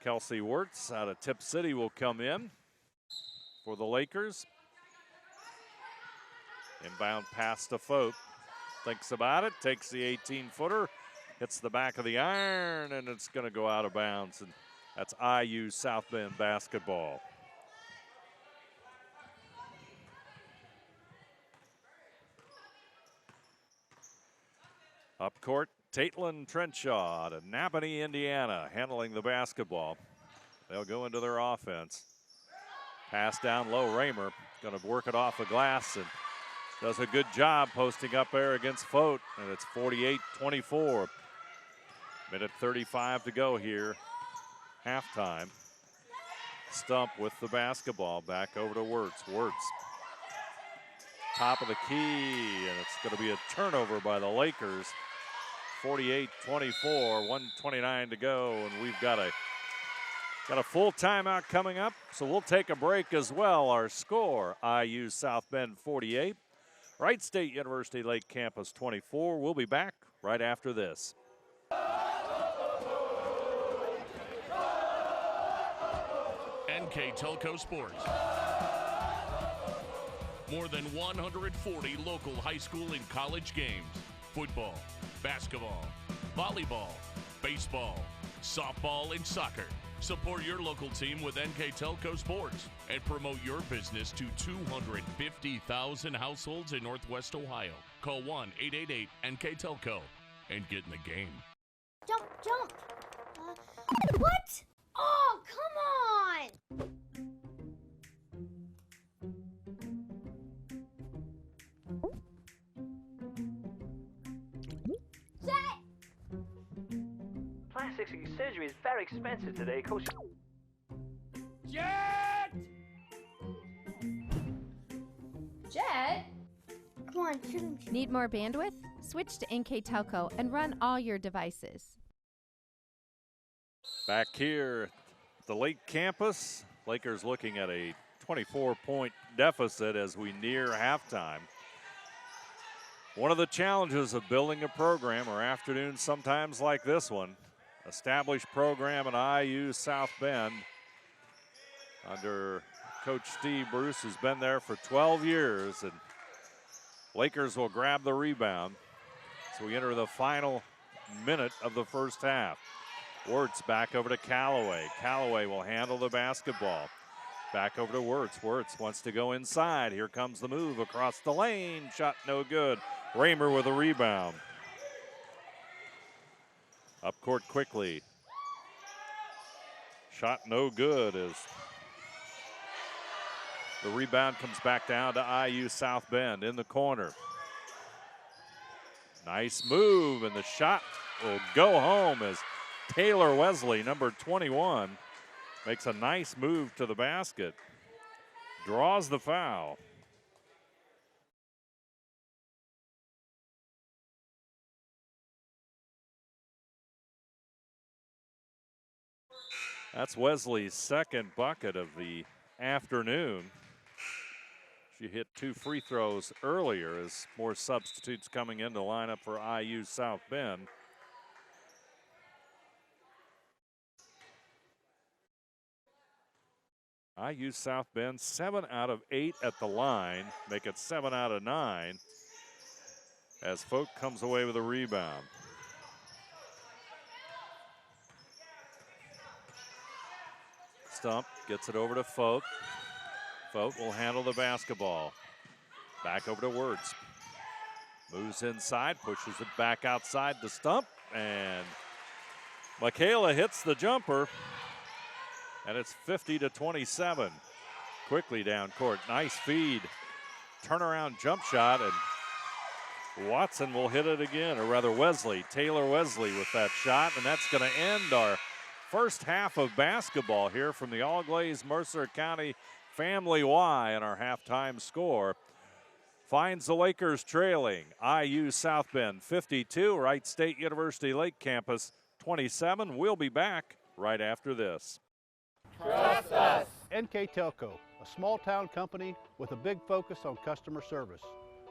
Kelsey Wirtz out of Tip City will come in for the Lakers. Inbound pass to Fote. Thinks about it, takes the 18-footer, hits the back of the iron, and it's going to go out of bounds. And that's IU South Bend basketball. Up court, Taitlin Trenshaw out of Napanee, Indiana, handling the basketball. They'll go into their offense. Pass down low, Raymer going to work it off the glass and does a good job posting up there against Fote, and it's 48-24. Minute 35 to go here, halftime. Stump with the basketball, back over to Wirtz. Wirtz, top of the key, and it's going to be a turnover by the Lakers. 48-24, 1:29 to go, and we've got a full timeout coming up, so we'll take a break as well. Our score, IU South Bend 48, Wright State University Lake Campus 24. We'll be back right after this. NKTelco Sports. More than 140 local high school and college games. Football, basketball, volleyball, baseball, softball, and soccer. Support your local team with NKTelco Sports and promote your business to 250,000 households in Northwest Ohio. Call 1-888-NKTelco and get in the game. Jump, jump. What? Oh, come on. Plastic surgery is very expensive today, Coach. Jet! Jet? Come on, shoot him. Need more bandwidth? Switch to NKTelco and run all your devices. Back here at the Lake Campus, Lakers looking at a 24-point deficit as we near halftime. One of the challenges of building a program or afternoons sometimes like this one, established program at IU South Bend under Coach Steve Bruce, who's been there for 12 years, and Lakers will grab the rebound. So we enter the final minute of the first half. Wirtz back over to Callaway. Callaway will handle the basketball. Back over to Wirtz. Wirtz wants to go inside. Here comes the move across the lane. Shot no good. Raymer with a rebound. Up court quickly. Shot no good as the rebound comes back down to IU South Bend in the corner. Nice move, and the shot will go home as Taylor Wesley, number 21, makes a nice move to the basket. Draws the foul. That's Wesley's second bucket of the afternoon. She hit 2 free throws earlier as more substitutes coming in to line up for IU South Bend. IU South Bend 7 out of 8 at the line, make it 7 out of 9 as Folk comes away with a rebound. Stump gets it over to Folk. Folk will handle the basketball. Back over to Wirtz. Moves inside, pushes it back outside to Stump, and Michaela hits the jumper, and it's 50-27. Quickly down court, nice feed. Turnaround jump shot, and Watson will hit it again, or rather Wesley, Taylor Wesley with that shot, and that's gonna end our First half of basketball here from the All-Glaze Mercer County Family Y, and our halftime score finds the Lakers trailing IU South Bend 52, Wright State University Lake Campus 27. We'll be back right after this. Trust us. NKTelco, a small town company with a big focus on customer service.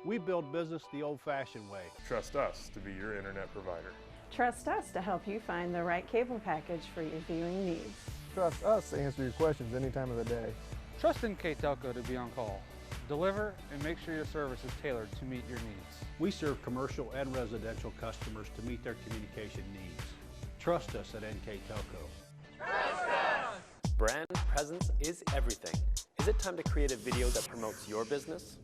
We build business the old-fashioned way. Trust us to be your internet provider. Trust us to help you find the right cable package for your viewing needs. Trust us to answer your questions any time of the day. Trust NKTelco to be on call. Deliver and make sure your service is tailored to meet your needs. We serve commercial and residential customers to meet their communication needs. Trust us at NKTelco. Brand presence is everything. Is it time to create a video that promotes your business?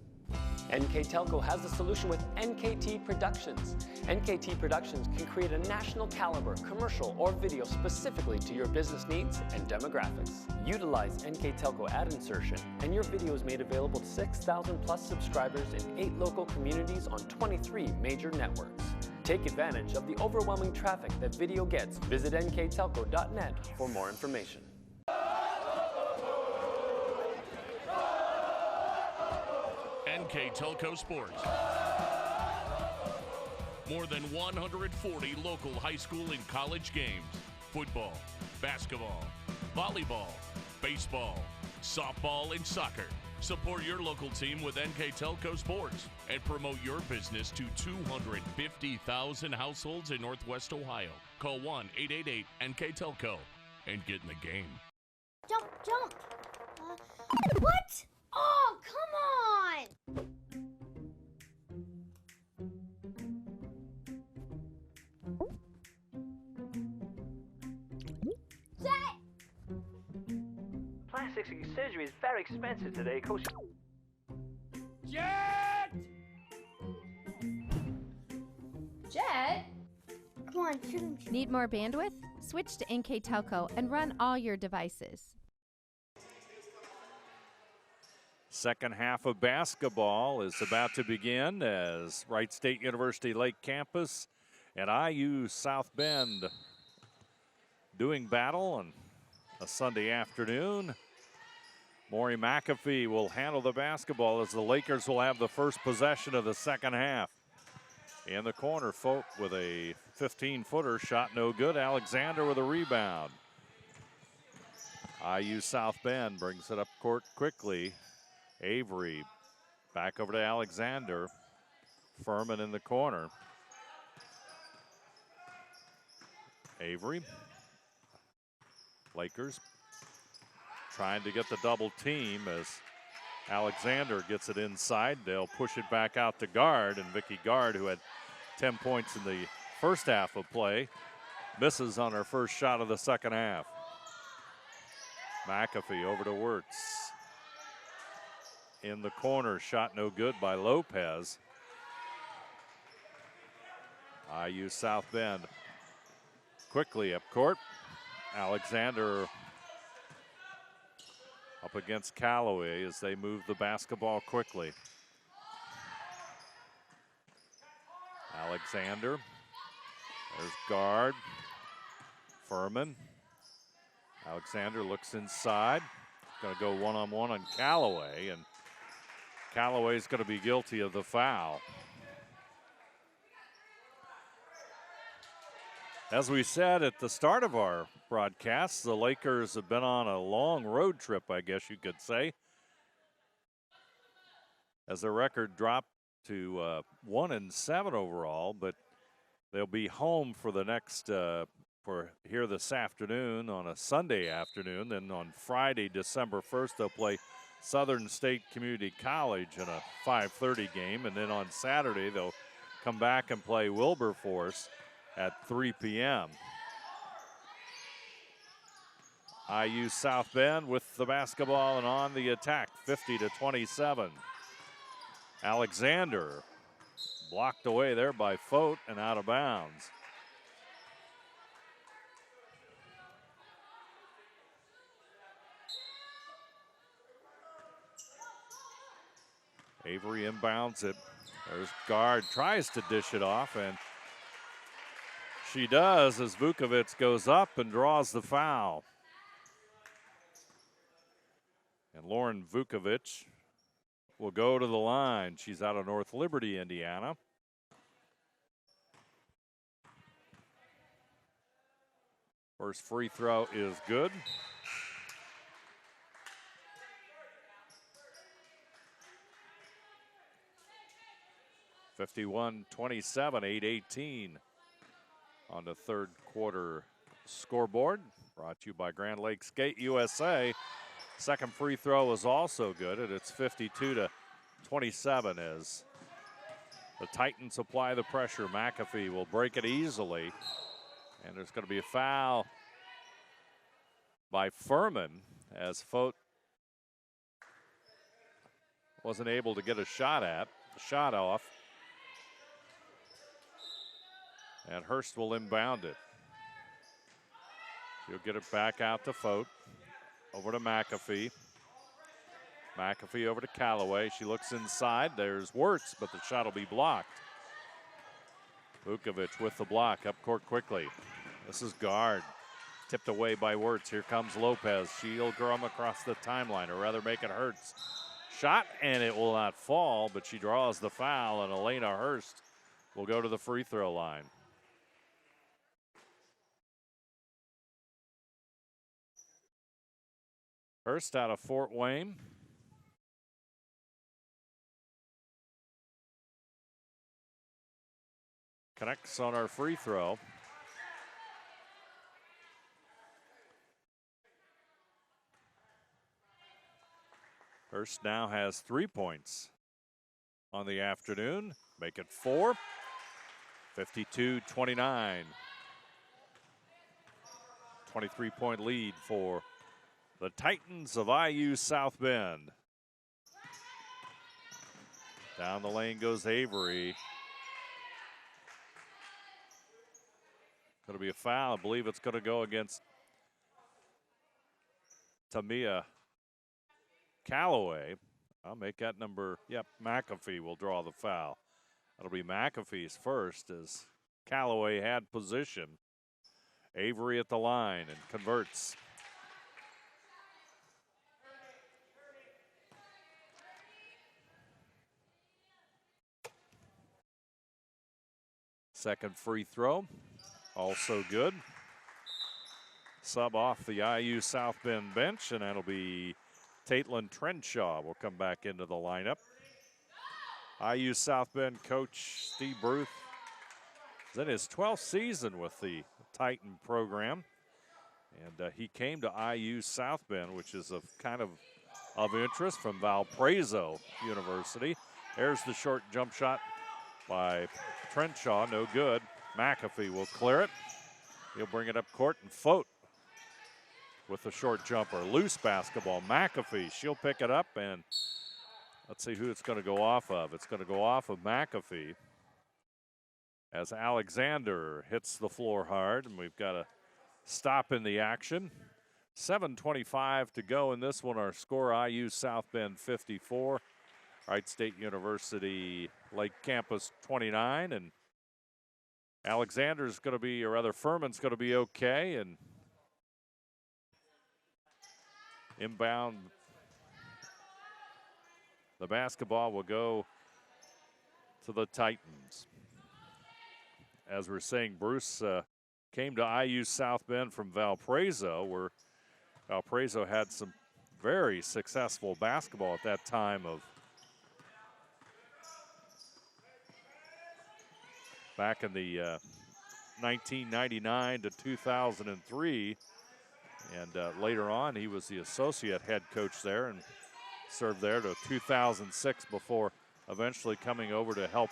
NKTelco has the solution with NKT Productions. NKT Productions can create a national caliber commercial or video specifically to your business needs and demographics. Utilize NKTelco ad insertion and your video is made available to 6,000 plus subscribers in 8 local communities on 23 major networks. Take advantage of the overwhelming traffic that video gets. Visit nktelco.net for more information. NKTelco Sports. More than 140 local high school and college games. Football, basketball, volleyball, baseball, softball, and soccer. Support your local team with NKTelco Sports and promote your business to 250,000 households in Northwest Ohio. Call 1-888-NKTelco and get in the game. Jump, jump. What? Oh, come on. Plastic surgery is very expensive today, Coach. Jet! Jet? Come on, shoot him. Need more bandwidth? Switch to NKTelco and run all your devices. Second half of basketball is about to begin as Wright State University Lake Campus and IU South Bend doing battle on a Sunday afternoon. Maury McAfee will handle the basketball as the Lakers will have the first possession of the second half. In the corner, Folk with a 15-footer shot, no good. Alexander with a rebound. IU South Bend brings it up court quickly. Avery back over to Alexander. Furman in the corner. Avery. Lakers trying to get the double team as Alexander gets it inside. They'll push it back out to Guard, and Vicky Guard, who had 10 points in the first half of play, misses on her first shot of the second half. McAfee over to Wirtz. In the corner, shot no good by Lopez. IU South Bend quickly up court. Alexander up against Callaway as they move the basketball quickly. Alexander, there's Guard. Furman. Alexander looks inside. Going to go one-on-one on Callaway, and Callaway's going to be guilty of the foul. As we said at the start of our broadcast, the Lakers have been on a long road trip, I guess you could say, as their record dropped to 1-7 overall, but they'll be home for the next, for here this afternoon on a Sunday afternoon. Then on Friday, December 1st, they'll play Southern State Community College in a 5:30 game, and then on Saturday they'll come back and play Wilberforce at 3 p.m. IU South Bend with the basketball and on the attack, 50-27. Alexander blocked away there by Fote and out of bounds. Avery inbounds it. There's Guard, tries to dish it off and She does as Vukovic goes up and draws the foul. And Lauren Vukovic will go to the line. She's out of North Liberty, Indiana. First free throw is good. (51-27), 8:18 on the third quarter scoreboard. Brought to you by Grand Lakes Skate USA. Second free throw is also good, and it's 52-27 as the Titans apply the pressure. McAfee will break it easily, and there's going to be a foul by Furman as Fote wasn't able to get a shot off. And Hurst will inbound it. She'll get it back out to Fote. Over to McAfee. McAfee over to Callaway. She looks inside. There's Wirtz, but the shot will be blocked. Vukovic with the block up court quickly. This is guard. Tipped away by Wirtz. Here comes Lopez. She'll come across the timeline, or rather make it Hurst. Shot, and it will not fall, but she draws the foul, and Elena Hurst will go to the free throw line. Hurst out of Fort Wayne. Connects on our free throw. Hurst now has 3 points on the afternoon. Make it 4. 52-29. 23-point lead for the Titans of IU South Bend. Down the lane goes Avery. Going to be a foul. I believe it's going to go against Tamia Callaway. I'll make that number, McAfee will draw the foul. That'll be McAfee's first as Callaway had position. Avery at the line and converts. Second free throw, also good. Sub off the IU South Bend bench, and that'll be Taitlin Trenshaw will come back into the lineup. IU South Bend coach Steve Bruth is in his 12th season with the Titan program. And he came to IU South Bend, which is of interest from Valparaiso University. There's the short jump shot by Trenshaw, no good. McAfee will clear it. He'll bring it up court, and Fote with the short jumper. Loose basketball. McAfee, she'll pick it up, and let's see who it's going to go off of. It's going to go off of McAfee as Alexander hits the floor hard, and we've got a stop in the action. 7:25 to go in this one. Our score, IU South Bend 54. Wright State University Lake Campus 29, and Alexander's going to be, or rather Furman's going to be okay, and inbound the basketball will go to the Titans. As we're saying, Bruce came to IU South Bend from Valparaiso, where Valparaiso had some very successful basketball at that time of back in the 1999 to 2003. And later on, he was the associate head coach there and served there to 2006 before eventually coming over to help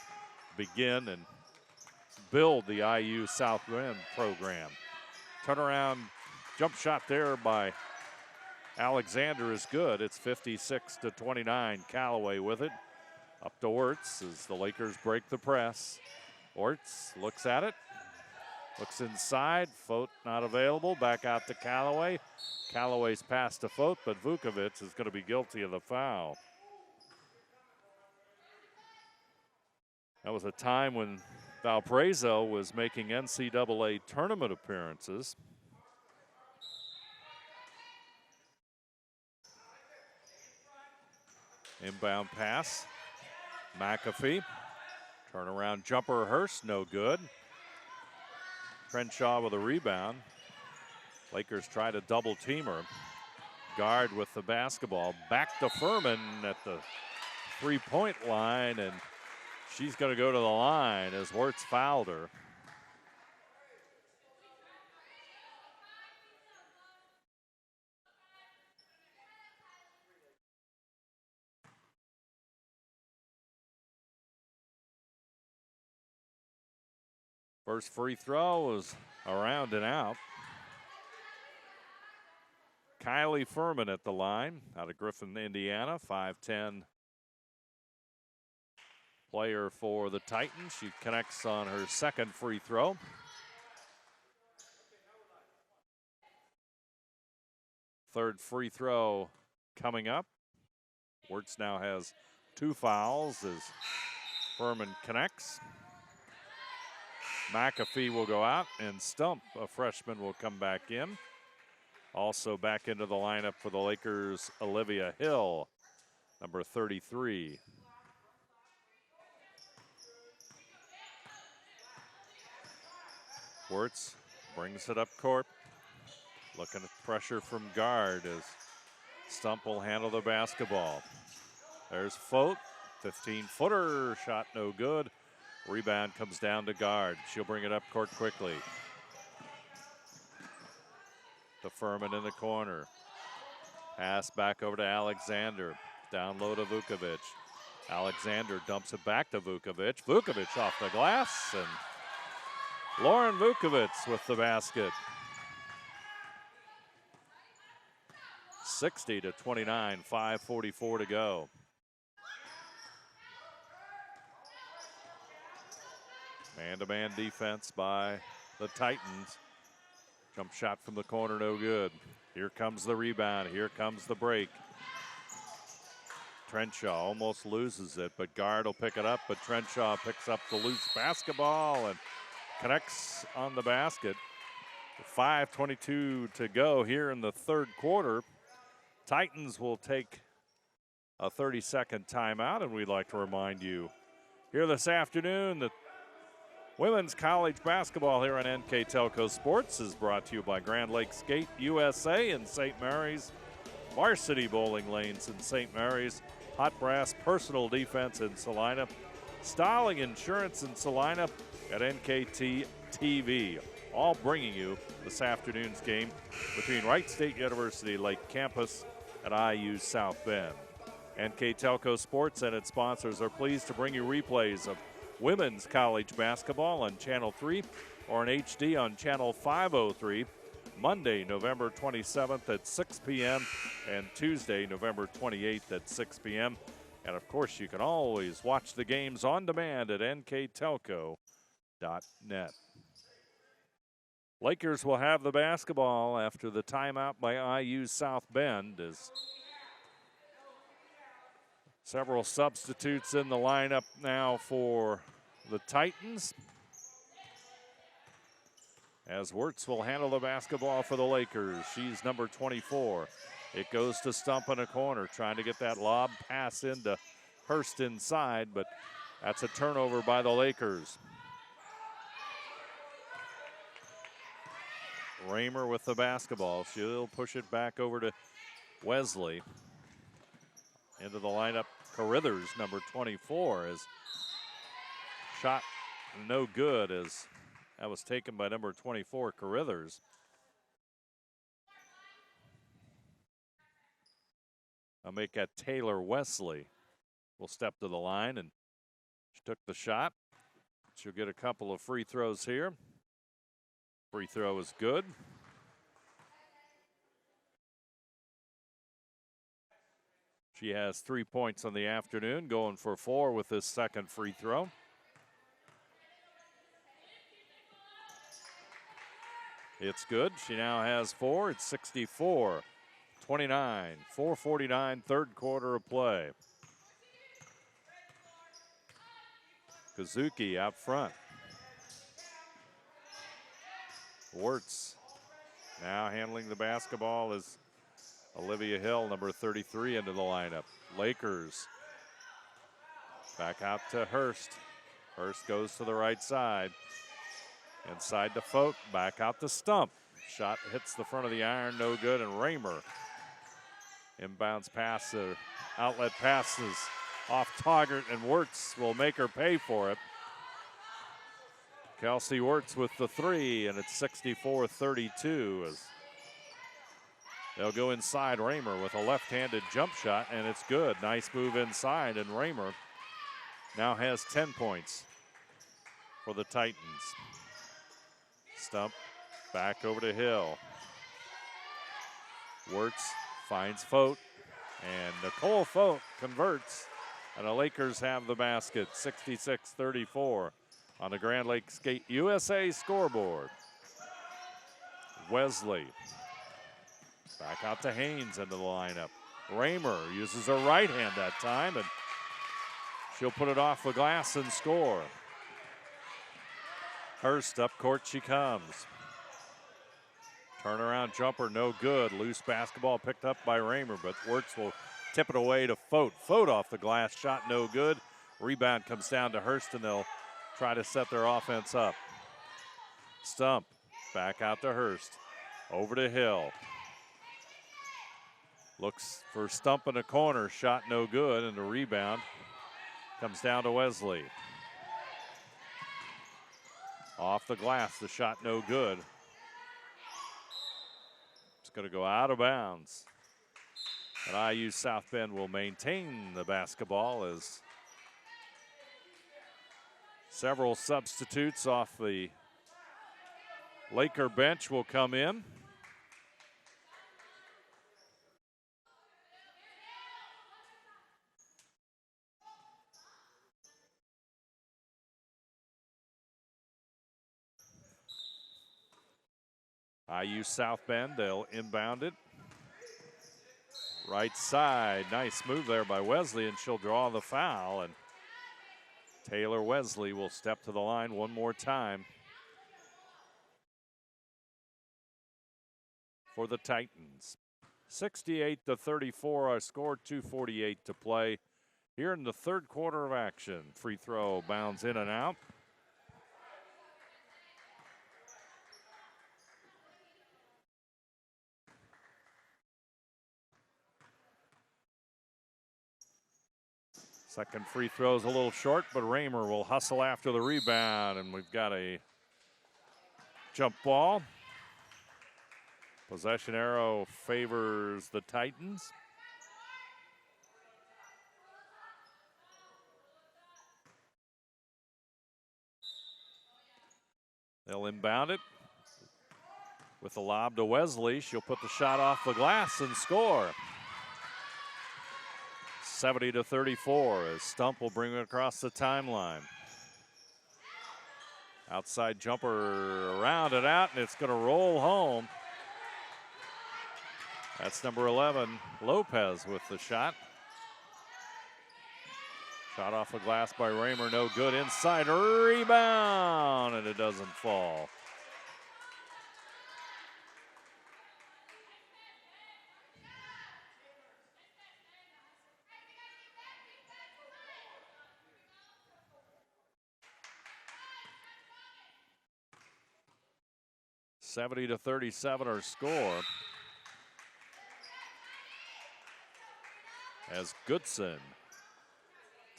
begin and build the IU South Bend program. Turnaround jump shot there by Alexander is good. It's 56-29. Callaway with it. Up to Wirtz as the Lakers break the press. Wirtz looks at it. Looks inside. Fote not available. Back out to Callaway. Callaway's pass to Fote, but Vukovic is going to be guilty of the foul. That was a time when Valparaiso was making NCAA tournament appearances. Inbound pass. McAfee. Turnaround jumper Hurst, no good. Crenshaw with a rebound. Lakers try to double team her. Guard with the basketball. Back to Furman at the three-point line, and she's going to go to the line as Wirtz fouled her. First free throw was around and out. Kylie Furman at the line out of Griffin, Indiana, 5'10" player for the Titans. She connects on her second free throw. Third free throw coming up. Wirtz now has 2 fouls as Furman connects. McAfee will go out, and Stump, a freshman, will come back in. Also back into the lineup for the Lakers, Olivia Hill, number 33. Wirtz brings it up court. Looking at pressure from guard as Stump will handle the basketball. There's Fote, 15-footer, shot no good. Rebound comes down to guard. She'll bring it up court quickly. To Furman in the corner. Pass back over to Alexander. Down low to Vukovic. Alexander dumps it back to Vukovic. Vukovic off the glass, and Lauren Vukovic with the basket. 60-29, 5:44 to go. Man-to-man defense by the Titans. Jump shot from the corner, no good. Here comes the rebound. Here comes the break. Trenshaw almost loses it, but guard will pick it up, but Trenshaw picks up the loose basketball and connects on the basket. 5:22 to go here in the third quarter. Titans will take a 30-second timeout, and we'd like to remind you here this afternoon that women's college basketball here on NKTelco Sports is brought to you by Grand Lake Skate USA in St. Mary's, Varsity Bowling Lanes in St. Mary's, Hot Brass Personal Defense in Salina, Starling Insurance in Salina, at NKT TV. All bringing you this afternoon's game between Wright State University Lake Campus and IU South Bend. NKTelco Sports and its sponsors are pleased to bring you replays of women's college basketball on Channel 3 or in HD on Channel 503, Monday, November 27th at 6 p.m. and Tuesday, November 28th at 6 p.m. And, of course, you can always watch the games on demand at nktelco.net. Lakers will have the basketball after the timeout by IU South Bend as several substitutes in the lineup now for the Titans. As Wirtz will handle the basketball for the Lakers. She's number 24. It goes to Stump in a corner, trying to get that lob pass into Hurst inside, but that's a turnover by the Lakers. Raymer with the basketball. She'll push it back over to Wesley. Into the lineup, Carithers, number 24, is shot no good as that was taken by number 24, Carithers. I'll make that Taylor Wesley. Will step to the line, and she took the shot. She'll get a couple of free throws here. Free throw is good. She has 3 points on the afternoon, going for 4 with this second free throw. It's good. She now has 4. It's 64-29, 4:49, third quarter of play. Kazuki out front. Wirtz now handling the basketball is Olivia Hill, number 33, into the lineup. Lakers back out to Hurst. Hurst goes to the right side. Inside to Fote, back out to Stump. Shot hits the front of the iron, no good, and Raymer. Inbounds pass, outlet passes off Taggart, and Wirtz will make her pay for it. Kelsey Wirtz with the three, and it's 64-32 as they'll go inside Raymer with a left-handed jump shot, and it's good. Nice move inside, and Raymer now has 10 points for the Titans. Stump back over to Hill. Wirtz finds Fote, and Nicole Fote converts, and the Lakers have the basket, 66-34 on the Grand Lakes Skate USA scoreboard. Wesley back out to Haynes into the lineup. Raymer uses her right hand that time, and she'll put it off the glass and score. Hurst up court she comes. Turnaround jumper, no good. Loose basketball picked up by Raymer, but Wirtz will tip it away to Fote. Fote off the glass, shot no good. Rebound comes down to Hurst, and they'll try to set their offense up. Stump back out to Hurst. Over to Hill. Looks for Stump in the corner, shot no good, and the rebound comes down to Wesley. Off the glass, the shot no good. It's going to go out of bounds. And IU South Bend will maintain the basketball as several substitutes off the Laker bench will come in. IU South Bend, they'll inbound it. Right side, nice move there by Wesley, and she'll draw the foul, and Taylor Wesley will step to the line one more time for the Titans. 68-34, our score, 2:48 to play here in the third quarter of action. Free throw bounds in and out. Second free throw's a little short, but Raymer will hustle after the rebound, and we've got a jump ball. Possession arrow favors the Titans. They'll inbound it with a lob to Wesley. She'll put the shot off the glass and score. 70-34 as Stump will bring it across the timeline. Outside jumper around and out, and it's going to roll home. That's number 11, Lopez, with the shot. Shot off the glass by Raymer, no good. Inside rebound, and it doesn't fall. (70-37) our score. As Goodson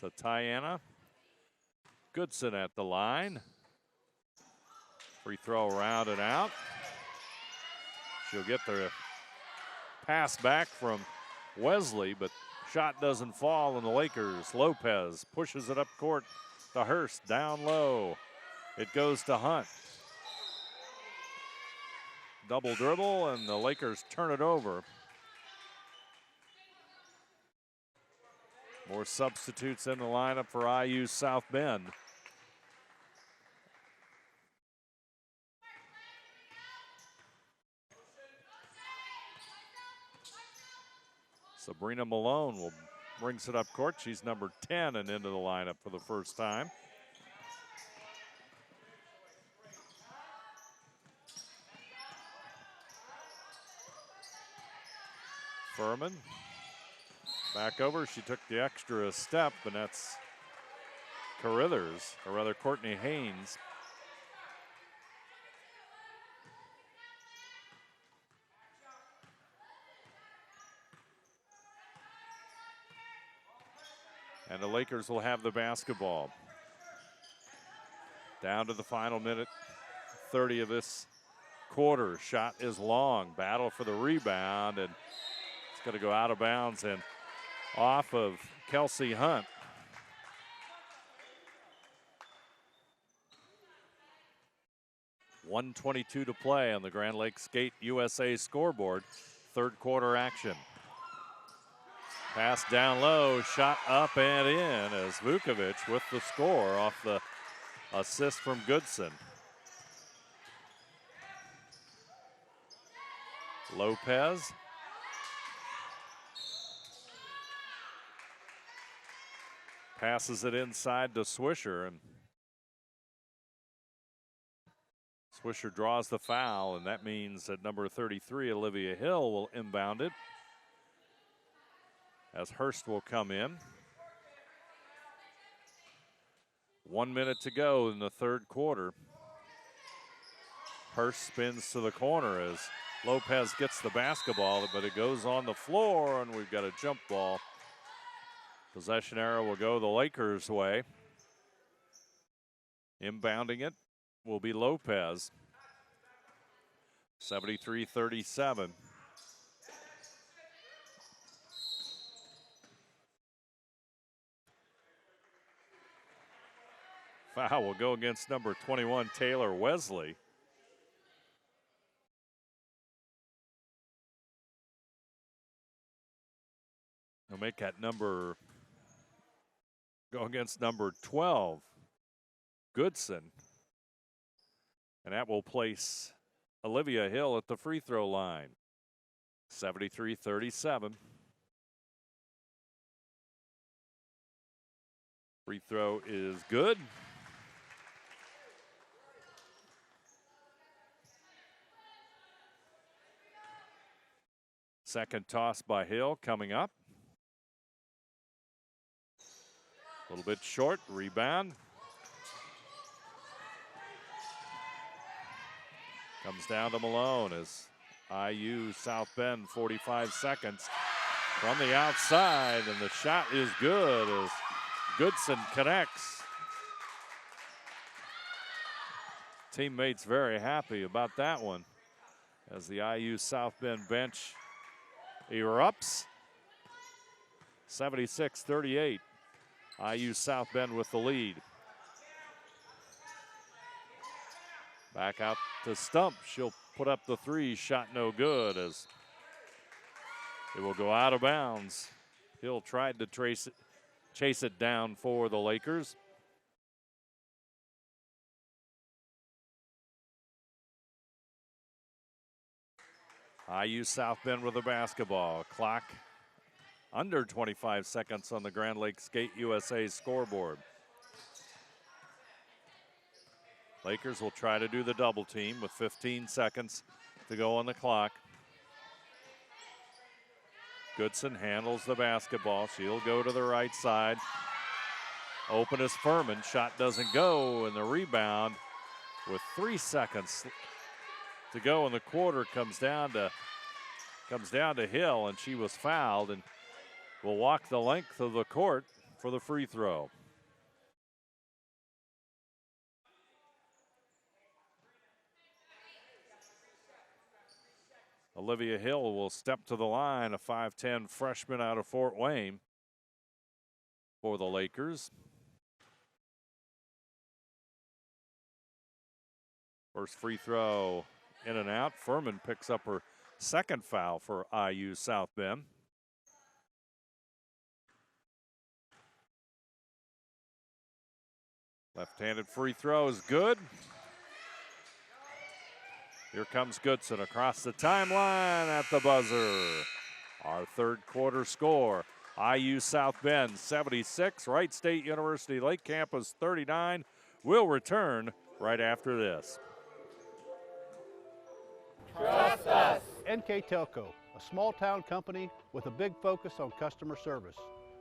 to Tiana. Goodson at the line. Free throw around and out. She'll get the pass back from Wesley, but shot doesn't fall, and the Lakers. Lopez pushes it up court to Hurst, down low. It goes to Hunt. Double dribble, and the Lakers turn it over. More substitutes in the lineup for IU South Bend. Sabrina Malone brings it up court. She's number 10 and into the lineup for the first time. Furman back over. She took the extra step, and that's Carithers, or rather Courtney Haynes. And the Lakers will have the basketball. Down to the final minute 30 of this quarter. Shot is long. Battle for the rebound, and it's going to go out of bounds and off of Kelsey Hunt. .122 to play on the Grand Lakes Skate USA scoreboard. Third quarter action. Pass down low, shot up and in as Vukovic with the score off the assist from Goodson. Lopez. Passes it inside to Swisher, and Swisher draws the foul, and that means that number 33, Olivia Hill, will inbound it as Hurst will come in. 1 minute to go in the third quarter. Hurst spins to the corner as Lopez gets the basketball, but it goes on the floor, and we've got a jump ball. Possession arrow will go the Lakers' way. Inbounding it will be Lopez. 73-37. Foul will go against number 21, Taylor Wesley. He'll make that number go against number 12, Goodson. And that will place Olivia Hill at the free throw line. 73-37. Free throw is good. Second toss by Hill coming up. A little bit short, rebound. Comes down to Malone as IU South Bend, 45 seconds from the outside, and the shot is good as Goodson connects. Teammates very happy about that one as the IU South Bend bench erupts. 76-38. IU South Bend with the lead. Back out to Stump. She'll put up the three. Shot no good as it will go out of bounds. Hill tried to chase it down for the Lakers. IU South Bend with the basketball. Clock under 25 seconds on the Grand Lakes Skate USA scoreboard. Lakers will try to do the double team with 15 seconds to go on the clock. Goodson handles the basketball. She'll go to the right side. Open is Furman. Shot doesn't go, and the rebound with 3 seconds to go in the quarter comes down to Hill, and she was fouled and will walk the length of the court for the free throw. Olivia Hill will step to the line, a 5'10" freshman out of Fort Wayne for the Lakers. First free throw in and out. Furman picks up her second foul for IU South Bend. Left-handed free throw is good. Here comes Goodson across the timeline at the buzzer. Our third quarter score. IU South Bend 76, Wright State University Lake Campus 39. We'll return right after this. Trust us. NKTelco, a a small town company with a big focus on customer service.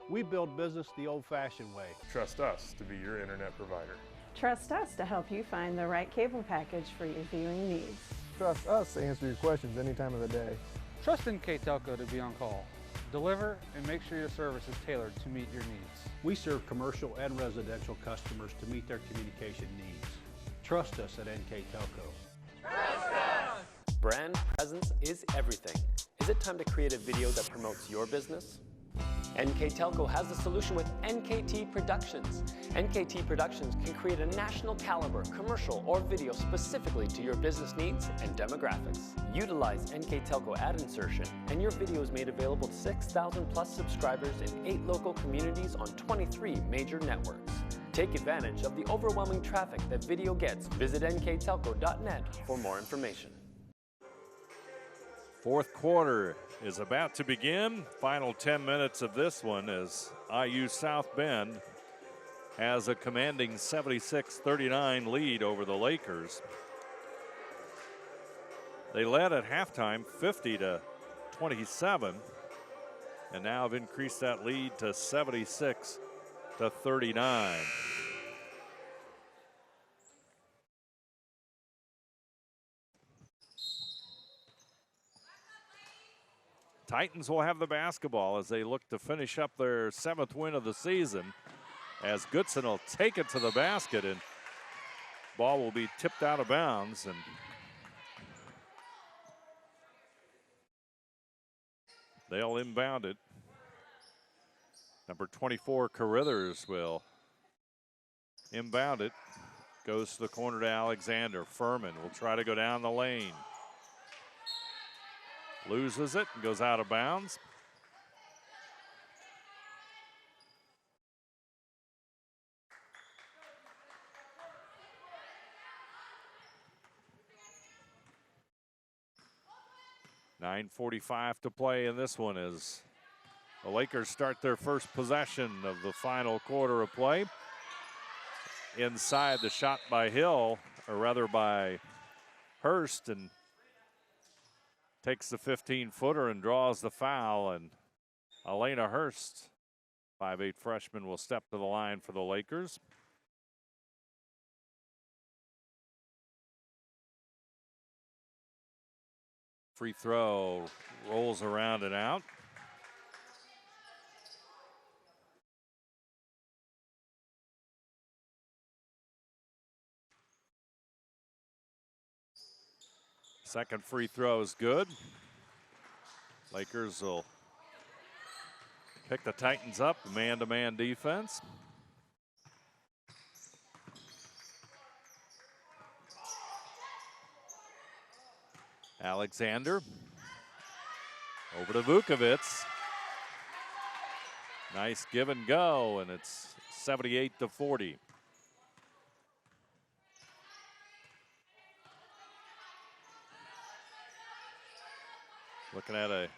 We build business the old-fashioned way. Trust us to be your internet provider. Trust us to help you find the right cable package for your viewing needs. Trust us to answer your questions any time of the day. Trust NKTelco to be on call. Deliver and make sure your service is tailored to meet your needs. We serve commercial and residential customers to meet their communication needs. Trust us at NKTelco. Brand presence is everything. Is it time to create a video that promotes your business? NKTelco has the solution with NKT Productions. NKT Productions can create a national caliber commercial or video specifically to your business needs and demographics. Utilize NKTelco ad insertion and your video is made available to 6,000 plus subscribers in 8 local communities on 23 major networks. Take advantage of the overwhelming traffic that video gets. Visit nktelco.net for more information. Fourth quarter is about to begin. Final 10 minutes of this one as IU South Bend has a commanding 76-39 lead over the Lakers. They led at halftime 50-27 and now have increased that lead to 76-39. Titans will have the basketball as they look to finish up their 7th win of the season, as Goodson will take it to the basket and ball will be tipped out of bounds, and they'll inbound it. Number 24, Carruthers will inbound it. Goes to the corner to Alexander. Furman will try to go down the lane. Loses it and goes out of bounds. .9:45 to play in this one as the Lakers start their first possession of the final quarter of play. Inside, the shot by Hill, or rather by Hurst, and takes the 15-footer and draws the foul, and Elena Hurst, 5'8" freshman, will step to the line for the Lakers. Free throw rolls around and out. Second free throw is good. Lakers will pick the Titans up, man-to-man defense. Alexander over to Vukovic. Nice give and go, and it's 78-40. Looking at a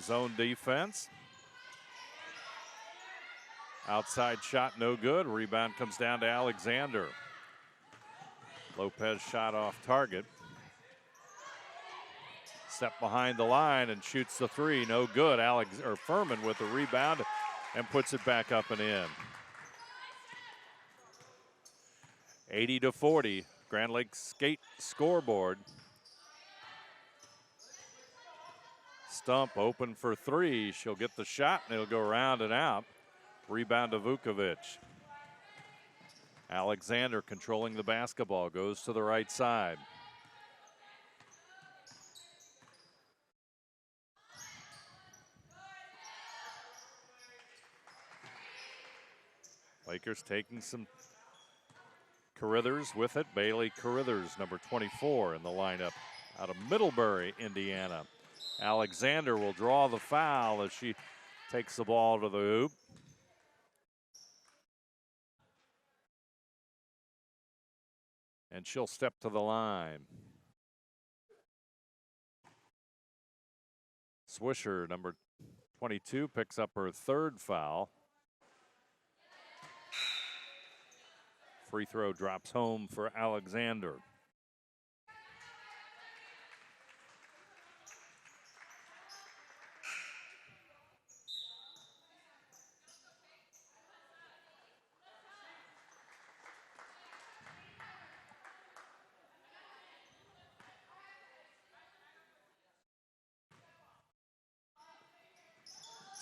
zone defense. Outside shot, no good. Rebound comes down to Alexander. Lopez shot off target. Step behind the line and shoots the three, no good. Furman with the rebound and puts it back up and in. 80-40, Grand Lake Skate scoreboard. Stump open for three. She'll get the shot and it'll go around and out. Rebound to Vukovic. Alexander controlling the basketball, goes to the right side. Lakers taking some Carruthers with it. Bailey Carruthers, number 24 in the lineup out of Middlebury, Indiana. Alexander will draw the foul as she takes the ball to the hoop. And she'll step to the line. Swisher, number 22, picks up her third foul. Free throw drops home for Alexander.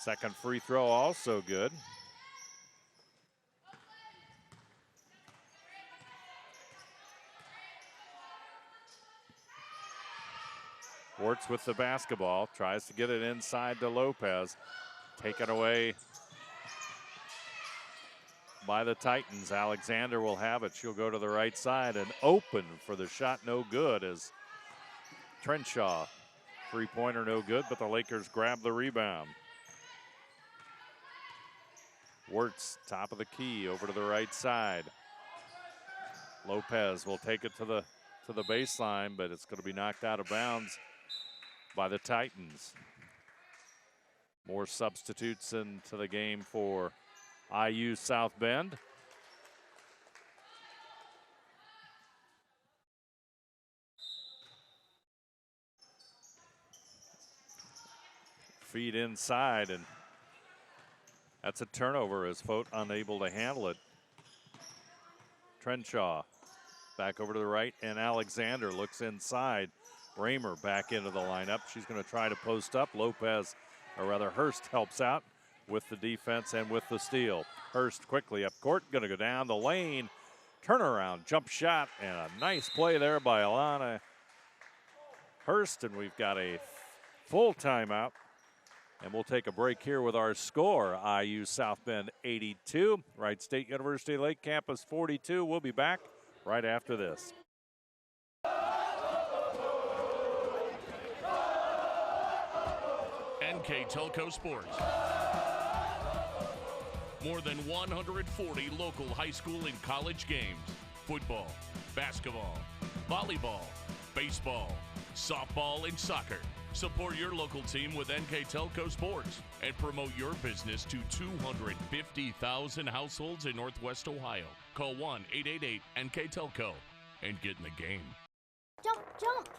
Second free throw also good. Wirtz with the basketball, tries to get it inside to Lopez. Taken away by the Titans. Alexander will have it. She'll go to the right side and open for the shot, no good, as Trenshaw. Three-pointer no good, but the Lakers grab the rebound. Wirtz, top of the key, over to the right side. Lopez will take it to the baseline, but it's going to be knocked out of bounds by the Titans. More substitutes into the game for IU South Bend. Feed inside, and that's a turnover as Fote unable to handle it. Trenshaw back over to the right, and Alexander looks inside. Raymer back into the lineup. She's going to try to post up. Lopez, or rather Hurst, helps out with the defense and with the steal. Hurst quickly up court, going to go down the lane. Turnaround, jump shot, and a nice play there by Alana Hurst, and we've got a full timeout. And we'll take a break here with our score. IU South Bend 82, Wright State University Lake Campus 42. We'll be back right after this. NKTelco Sports. More than 140 local high school and college games. Football, basketball, volleyball, baseball, softball, and soccer. Support your local team with NKTelco Sports and promote your business to 250,000 households in Northwest Ohio. Call 1-888-NKTelco and get in the game. Jump, jump.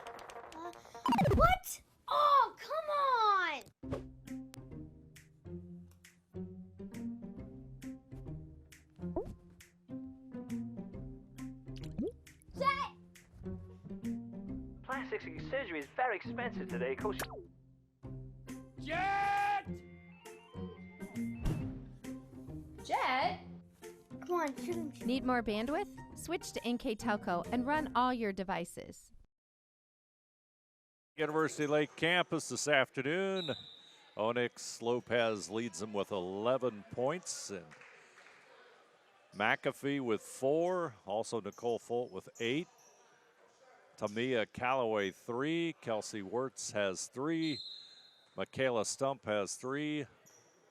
What? Oh, come on. Plastic surgery is very expensive today, Coach. Jet! Jet? Come on, shoot him. Need more bandwidth? Switch to NKTelco and run all your devices. University Lake Campus this afternoon. Onyx Lopez leads them with 11 points, and McAfee with 4. Also Nicole Folt with 8. Tamia Calloway 3. Kelsey Wirtz has 3. Michaela Stump has 3.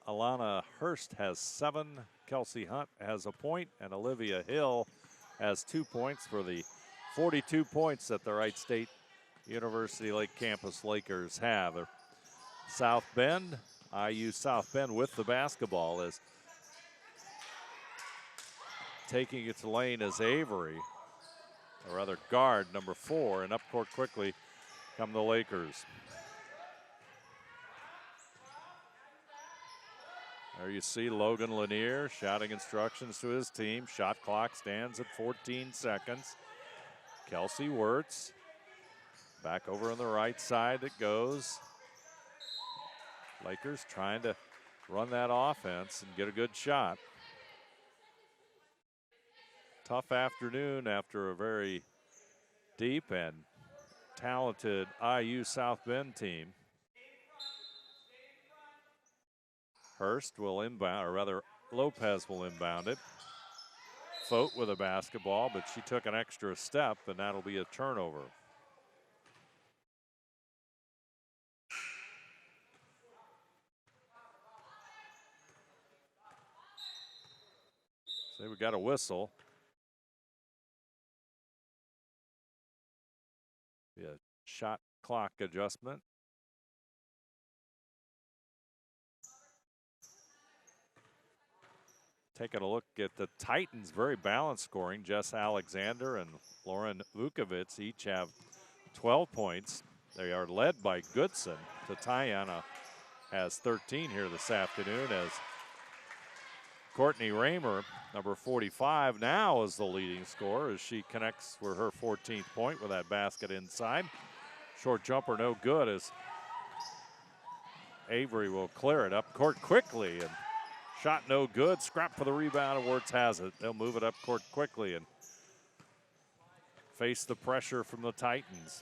Alana Hurst has 7. Kelsey Hunt has a point, and Olivia Hill has 2 points for the 42 points that the Wright State University Lake Campus Lakers have. South Bend, IU South Bend with the basketball is taking its lane as Avery, or rather guard number 4, and up court quickly come the Lakers. There you see Logan Lanier shouting instructions to his team. Shot clock stands at 14 seconds. Kelsey Wirtz back over on the right side it goes. Lakers trying to run that offense and get a good shot. Tough afternoon after a very deep and talented IU South Bend team. Hurst will inbound, or rather Lopez will inbound it. Fote with a basketball, but she took an extra step, and that'll be a turnover. So we got a whistle. Be a shot clock adjustment. Taking a look at the Titans, very balanced scoring. Jess Alexander and Lauren Vukovic each have 12 points. They are led by Goodson. Tatiana has 13 here this afternoon, as Courtney Raymer, number 45, now is the leading scorer as she connects for her 14th point with that basket inside. Short jumper no good as Avery will clear it up court quickly, and shot no good. Scrap for the rebound, and Wirtz has it. They'll move it up court quickly and face the pressure from the Titans.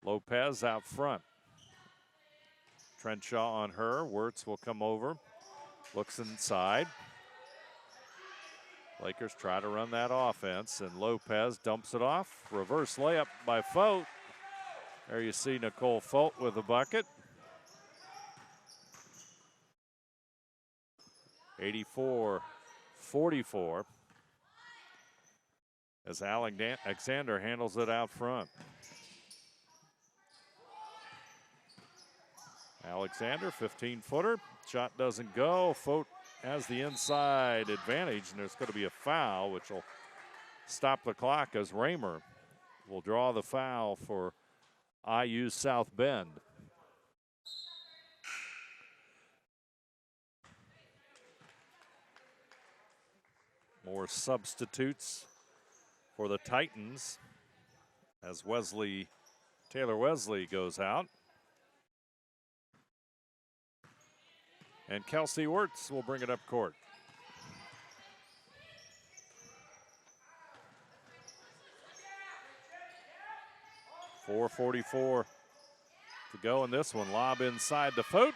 Lopez out front. Trenshaw on her. Wirtz will come over. Looks inside. Lakers try to run that offense, and Lopez dumps it off. Reverse layup by Fote. There you see Nicole Fote with a bucket. 84-44 as Alexander handles it out front. Alexander, 15-footer. Shot doesn't go. Fote has the inside advantage, and there's going to be a foul, which will stop the clock as Raymer will draw the foul for IU South Bend. More substitutes for the Titans as Taylor Wesley goes out. And Kelsey Wirtz will bring it up court. .444 to go in this one. Lob inside to Fote,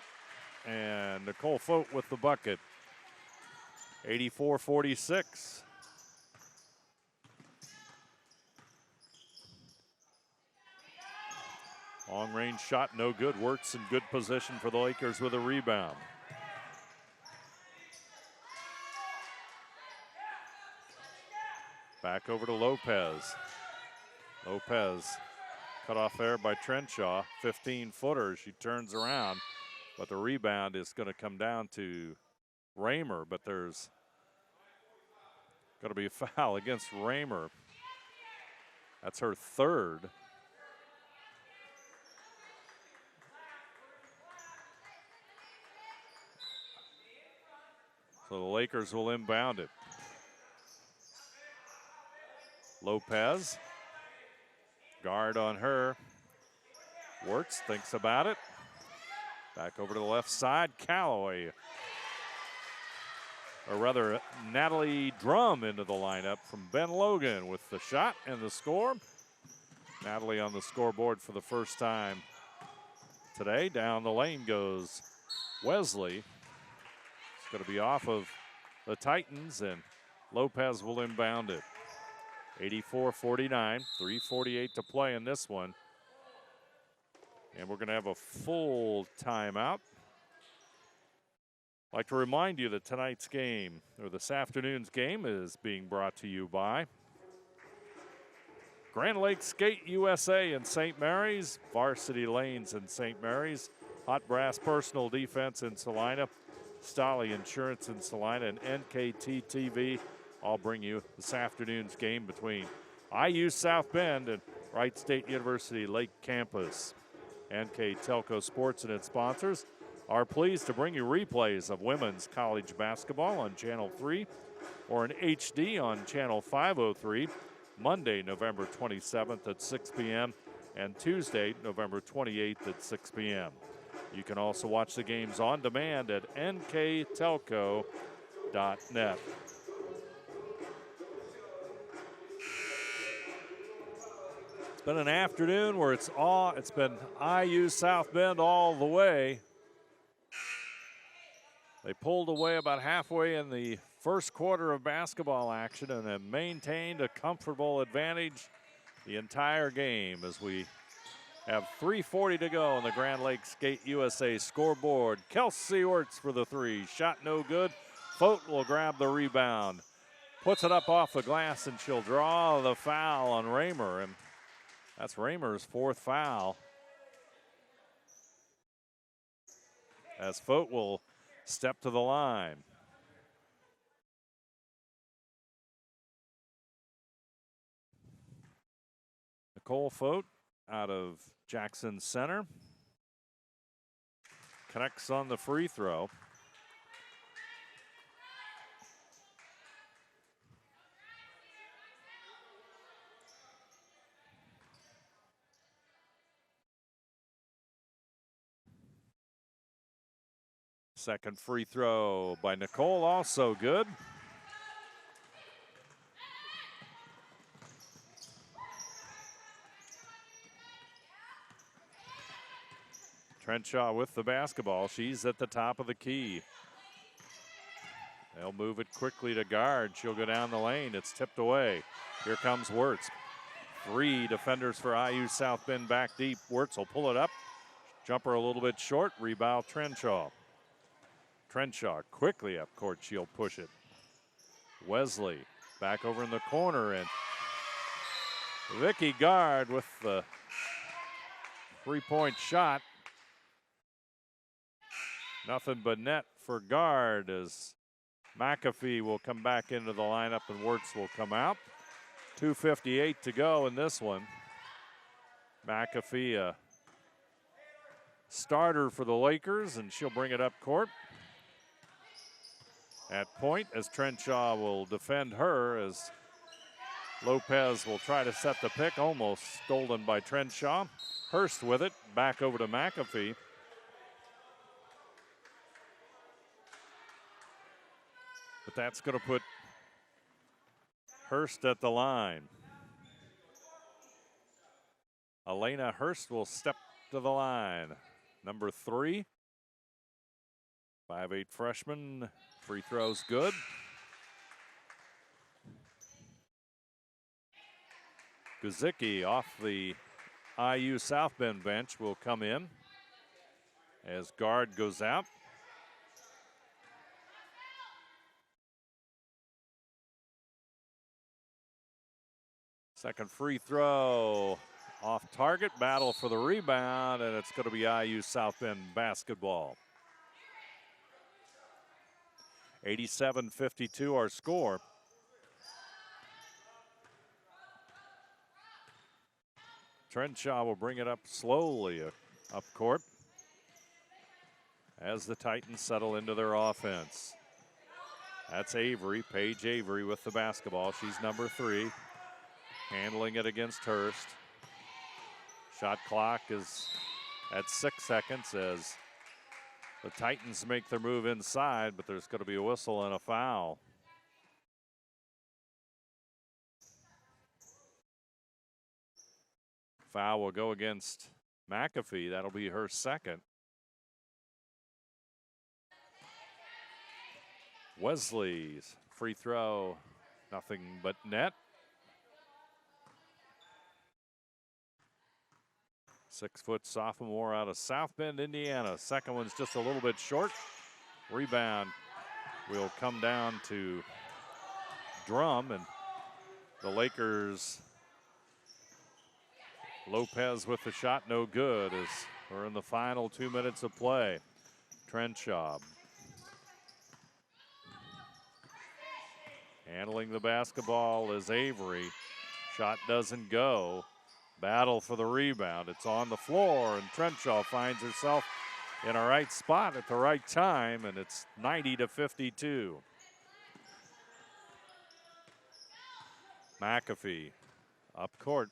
and Nicole Fote with the bucket. 84-46. Long range shot, no good. Wirtz in good position for the Lakers with a rebound. Back over to Lopez. Lopez cut off there by Trenshaw. 15-footer. She turns around, but the rebound is going to come down to Raymer, but there's going to be a foul against Raymer. That's her third. So the Lakers will inbound it. Lopez, guard on her. Wirtz thinks about it. Back over to the left side, Calloway. Or rather, Natalie Drum into the lineup from Ben Logan with the shot and the score. Natalie on the scoreboard for the first time today. Down the lane goes Wesley. It's going to be off of the Titans, and Lopez will inbound it. 84-49, 3:48 to play in this one. And we're going to have a full timeout. I'd like to remind you that tonight's game, or this afternoon's game, is being brought to you by Grand Lakes Skate USA in St. Mary's, Varsity Lanes in St. Mary's, Hot Brass Personal Defense in Salina, Stolly Insurance in Salina, and NKT TV. I'll bring you this afternoon's game between IU South Bend and Wright State University Lake Campus. NKTelco Sports and its sponsors are pleased to bring you replays of women's college basketball on Channel 3 or in HD on Channel 503, Monday, November 27th at 6 p.m. and Tuesday, November 28th at 6 p.m. You can also watch the games on demand at nktelco.net. It's been an afternoon where it's been IU South Bend all the way. They pulled away about halfway in the first quarter of basketball action and have maintained a comfortable advantage the entire game as we have 3:40 to go on the Grand Lakes Skate USA scoreboard. Kelsey Wirtz for the three. Shot no good. Fote will grab the rebound. Puts it up off the glass, and she'll draw the foul on Raymer. And that's Raymer's fourth foul. As Fote will step to the line. Nicole Fote out of Jackson Center. Connects on the free throw. Second free throw by Nicole, also good. Trenshaw with the basketball. She's at the top of the key. They'll move it quickly to guard. She'll go down the lane. It's tipped away. Here comes Wirtz. 3 defenders for IU South Bend back deep. Wirtz will pull it up. Jumper a little bit short. Rebound Trenshaw. Trenshaw quickly up court. She'll push it. Wesley back over in the corner, and Vicky Gard with the 3-point shot. Nothing but net for Gard as McAfee will come back into the lineup and Wirtz will come out. 2:58 to go in this one. McAfee, a starter for the Lakers, and she'll bring it up court. At point as Trenshaw will defend her as Lopez will try to set the pick, almost stolen by Trenshaw. Hurst with it, back over to McAfee. But that's going to put Hurst at the line. Elena Hurst will step to the line. Number 3. 5'8" freshman. Free throws good. Guzicki off the IU South Bend bench will come in as Gard goes out. Second free throw off target. Battle for the rebound, and it's going to be IU South Bend basketball. 87-52 our score. Trenshaw will bring it up slowly up court as the Titans settle into their offense. That's Avery, Paige Avery with the basketball. She's number 3, handling it against Hurst. Shot clock is at 6 seconds as the Titans make their move inside, but there's going to be a whistle and a foul. Foul will go against McAfee. That'll be her second. Wesley's free throw, nothing but net. 6-foot sophomore out of South Bend, Indiana. Second one's just a little bit short. Rebound will come down to Drum, and the Lakers, Lopez with the shot, no good as we're in the final 2 minutes of play. Trenshaw handling the basketball is Avery. Shot doesn't go. Battle for the rebound. It's on the floor, and Trenshaw finds herself in a right spot at the right time, and it's 90-52. McAfee up court.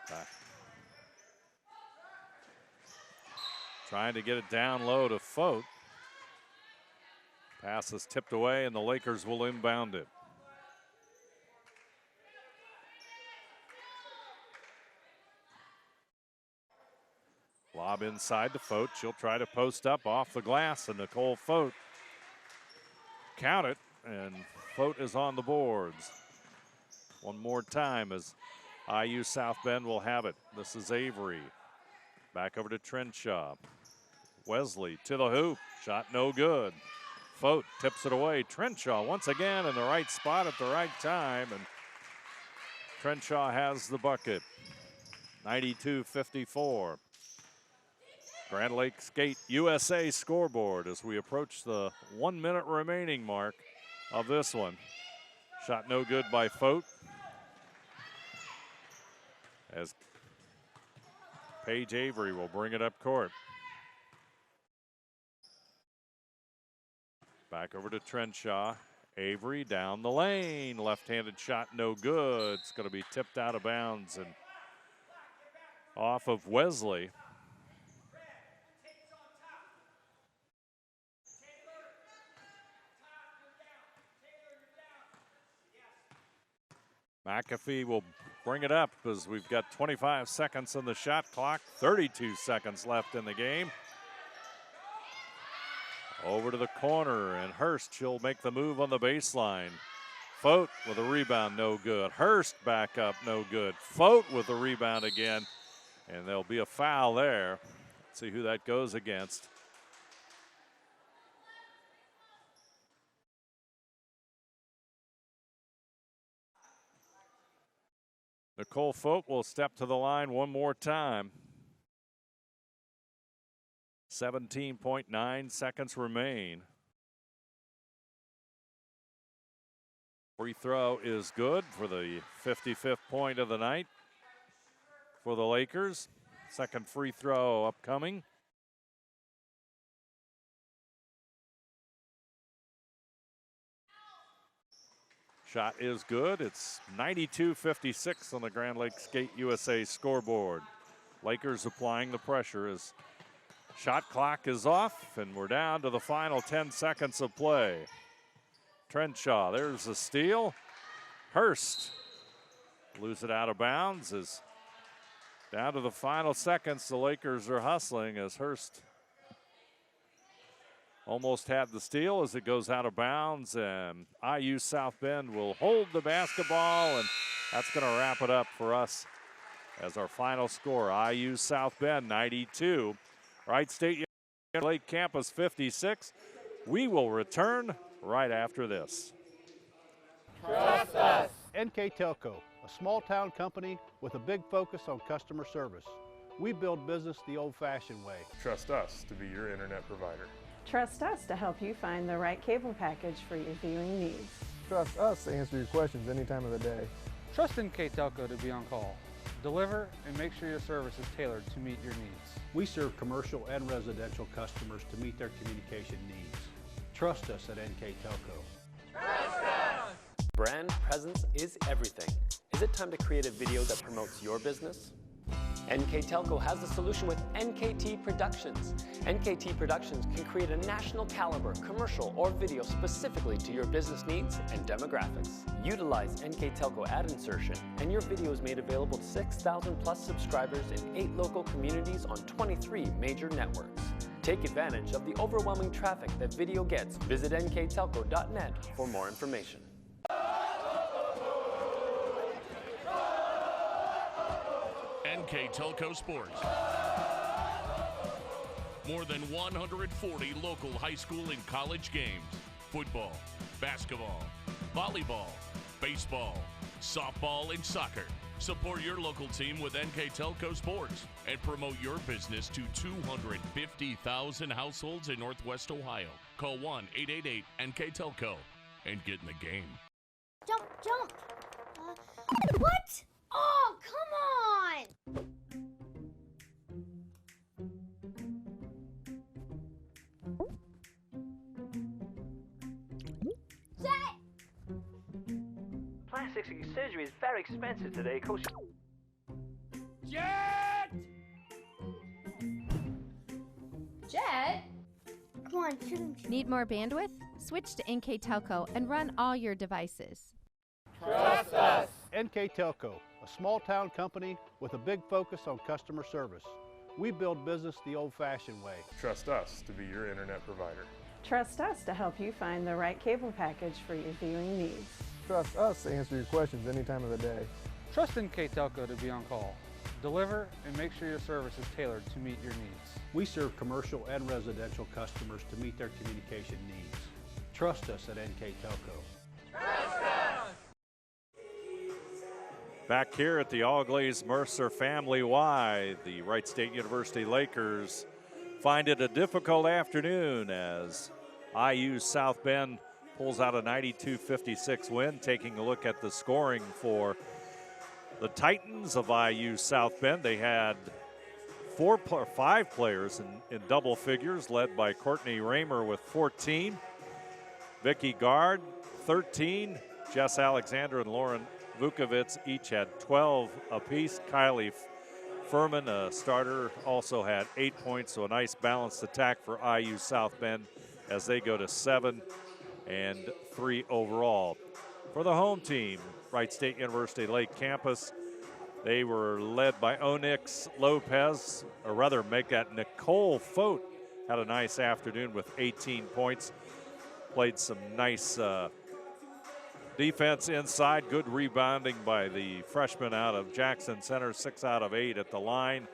Back. Trying to get it down low to Fote. Pass is tipped away, and the Lakers will inbound it. Lob inside to Fote. She'll try to post up off the glass, and Nicole Fote count it, and Fote is on the boards. One more time as IU South Bend will have it. This is Avery. Back over to Trenshaw. Wesley to the hoop. Shot no good. Fote tips it away. Trenshaw once again in the right spot at the right time, and Trenshaw has the bucket. 92-54. Grand Lakes Gate USA scoreboard as we approach the 1 minute remaining mark of this one. Shot no good by Fote as Paige Avery will bring it up court. Back over to Trenshaw. Avery down the lane. Left-handed shot no good. It's going to be tipped out of bounds and off of Wesley. McAfee will bring it up as we've got 25 seconds on the shot clock, 32 seconds left in the game. Over to the corner, and Hurst, she'll make the move on the baseline. Fote with a rebound, no good. Hurst back up, no good. Fote with the rebound again, and there'll be a foul there. Let's see who that goes against. Nicole Fote will step to the line one more time. 17.9 seconds remain. Free throw is good for the 55th point of the night for the Lakers. Second free throw upcoming. Shot is good. It's 92-56 on the Grand Lakes Skate USA scoreboard. Lakers applying the pressure as shot clock is off, and we're down to the final 10 seconds of play. Trenshaw, there's a steal. Hurst lose it out of bounds. As down to the final seconds, the Lakers are hustling as Hurst almost had the steal as it goes out of bounds, and IU South Bend will hold the basketball, and that's going to wrap it up for us as our final score. IU South Bend 92, Wright State Lake Campus 56. We will return right after this. Trust us. NKTelco, a small town company with a big focus on customer service. We build business the old-fashioned way. Trust us to be your internet provider. Trust us to help you find the right cable package for your viewing needs. Trust us to answer your questions any time of the day. Trust NKTelco to be on call. Deliver and make sure your service is tailored to meet your needs. We serve commercial and residential customers to meet their communication needs. Trust us at NKTelco. Brand presence is everything. Is it time to create a video that promotes your business? NKTelco has the solution with NKT Productions. NKT Productions can create a national caliber commercial or video specifically to your business needs and demographics. Utilize NKTelco ad insertion and your video is made available to 6,000 plus subscribers in 8 local communities on 23 major networks. Take advantage of the overwhelming traffic that video gets. Visit nktelco.net for more information. NKTelco Sports. More than 140 local high school and college games. Football, basketball, volleyball, baseball, softball, and soccer. Support your local team with NKTelco Sports and promote your business to 250,000 households in Northwest Ohio. Call 1-888-NKTelco and get in the game. Jump, jump. What? Oh, come on. Plastic surgery is very expensive today, Coach. Jet! Jet? Come on, shoot him. Need more bandwidth? Switch to NKTelco and run all your devices. Trust us. NKTelco, a small town company with a big focus on customer service. We build business the old-fashioned way. Trust us to be your internet provider. Trust us to help you find the right cable package for your viewing needs. Trust us to answer your questions any time of the day. Trust NKTelco to be on call. Deliver and make sure your service is tailored to meet your needs. We serve commercial and residential customers to meet their communication needs. Trust us at NKTelco. Back here at the All Glaze Mercer Family Y, the Wright State University Lakers find it a difficult afternoon as IU South Bend pulls out a 92-56 win. Taking a look at the scoring for the Titans of IU South Bend, they had 5 players in double figures, led by Courtney Raymer with 14, Vicky Gard 13, Jess Alexander and Lauren Vukovic each had 12 apiece. Kylie Furman, a starter, also had 8 points, so a nice balanced attack for IU South Bend as they go to 7-3 overall. For the home team, Wright State University Lake Campus, they were led by Onyx Lopez, or rather make that Nicole Fote had a nice afternoon with 18 points. Played some nice defense inside, good rebounding by the freshman out of Jackson Center, 6 out of 8 at the line,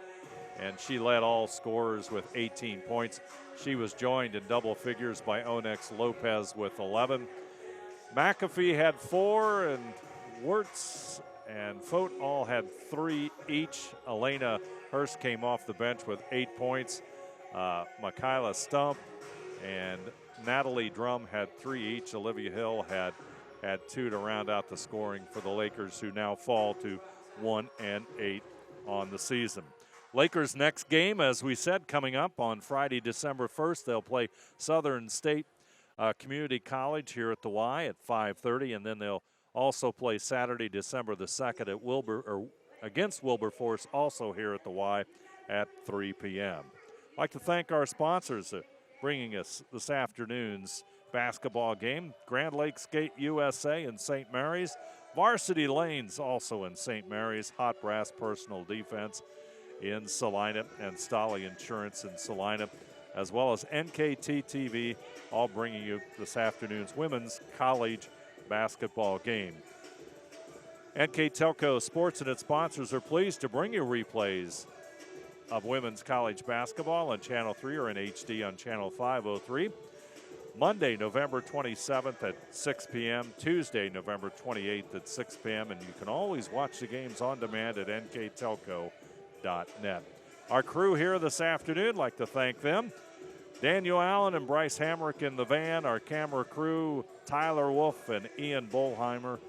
and she led all scorers with 18 points. She was joined in double figures by Onyx Lopez with 11. McAfee had 4, and Wirtz and Fote all had 3 each. Elena Hurst came off the bench with 8 points. Michaela Stump and Natalie Drum had 3 each. Olivia Hill had 2 to round out the scoring for the Lakers, who now fall to 1-8 on the season. Lakers' next game, as we said, coming up on Friday, December 1st. They'll play Southern State Community College here at the Y at 5:30, and then they'll also play Saturday, December the 2nd at against Wilberforce, also here at the Y at 3 p.m. I'd like to thank our sponsors bringing us this afternoon's basketball game. Grand Lakes Skate USA in St. Mary's. Varsity Lanes also in St. Mary's. Hot Brass Personal Defense in Salina, and Stolly Insurance in Salina, as well as NKT TV, all bringing you this afternoon's women's college basketball game. NKTelco Sports and its sponsors are pleased to bring you replays of women's college basketball on Channel 3 or in HD on Channel 503. Monday, November 27th at 6 p.m., Tuesday, November 28th at 6 p.m., and you can always watch the games on demand at nktelco.net. Our crew here this afternoon, like to thank them. Daniel Allen and Bryce Hamrick in the van, our camera crew, Tyler Wolf and Ian Bolheimer.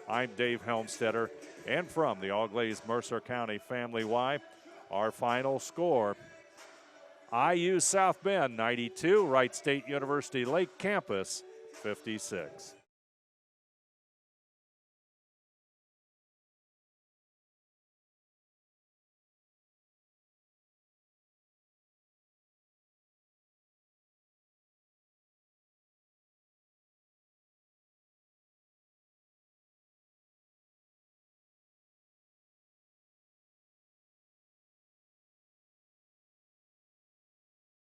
I'm Dave Helmstetter, and from the Auglaize Mercer County Family Y, our final score, IU South Bend 92, Wright State University Lake Campus 56.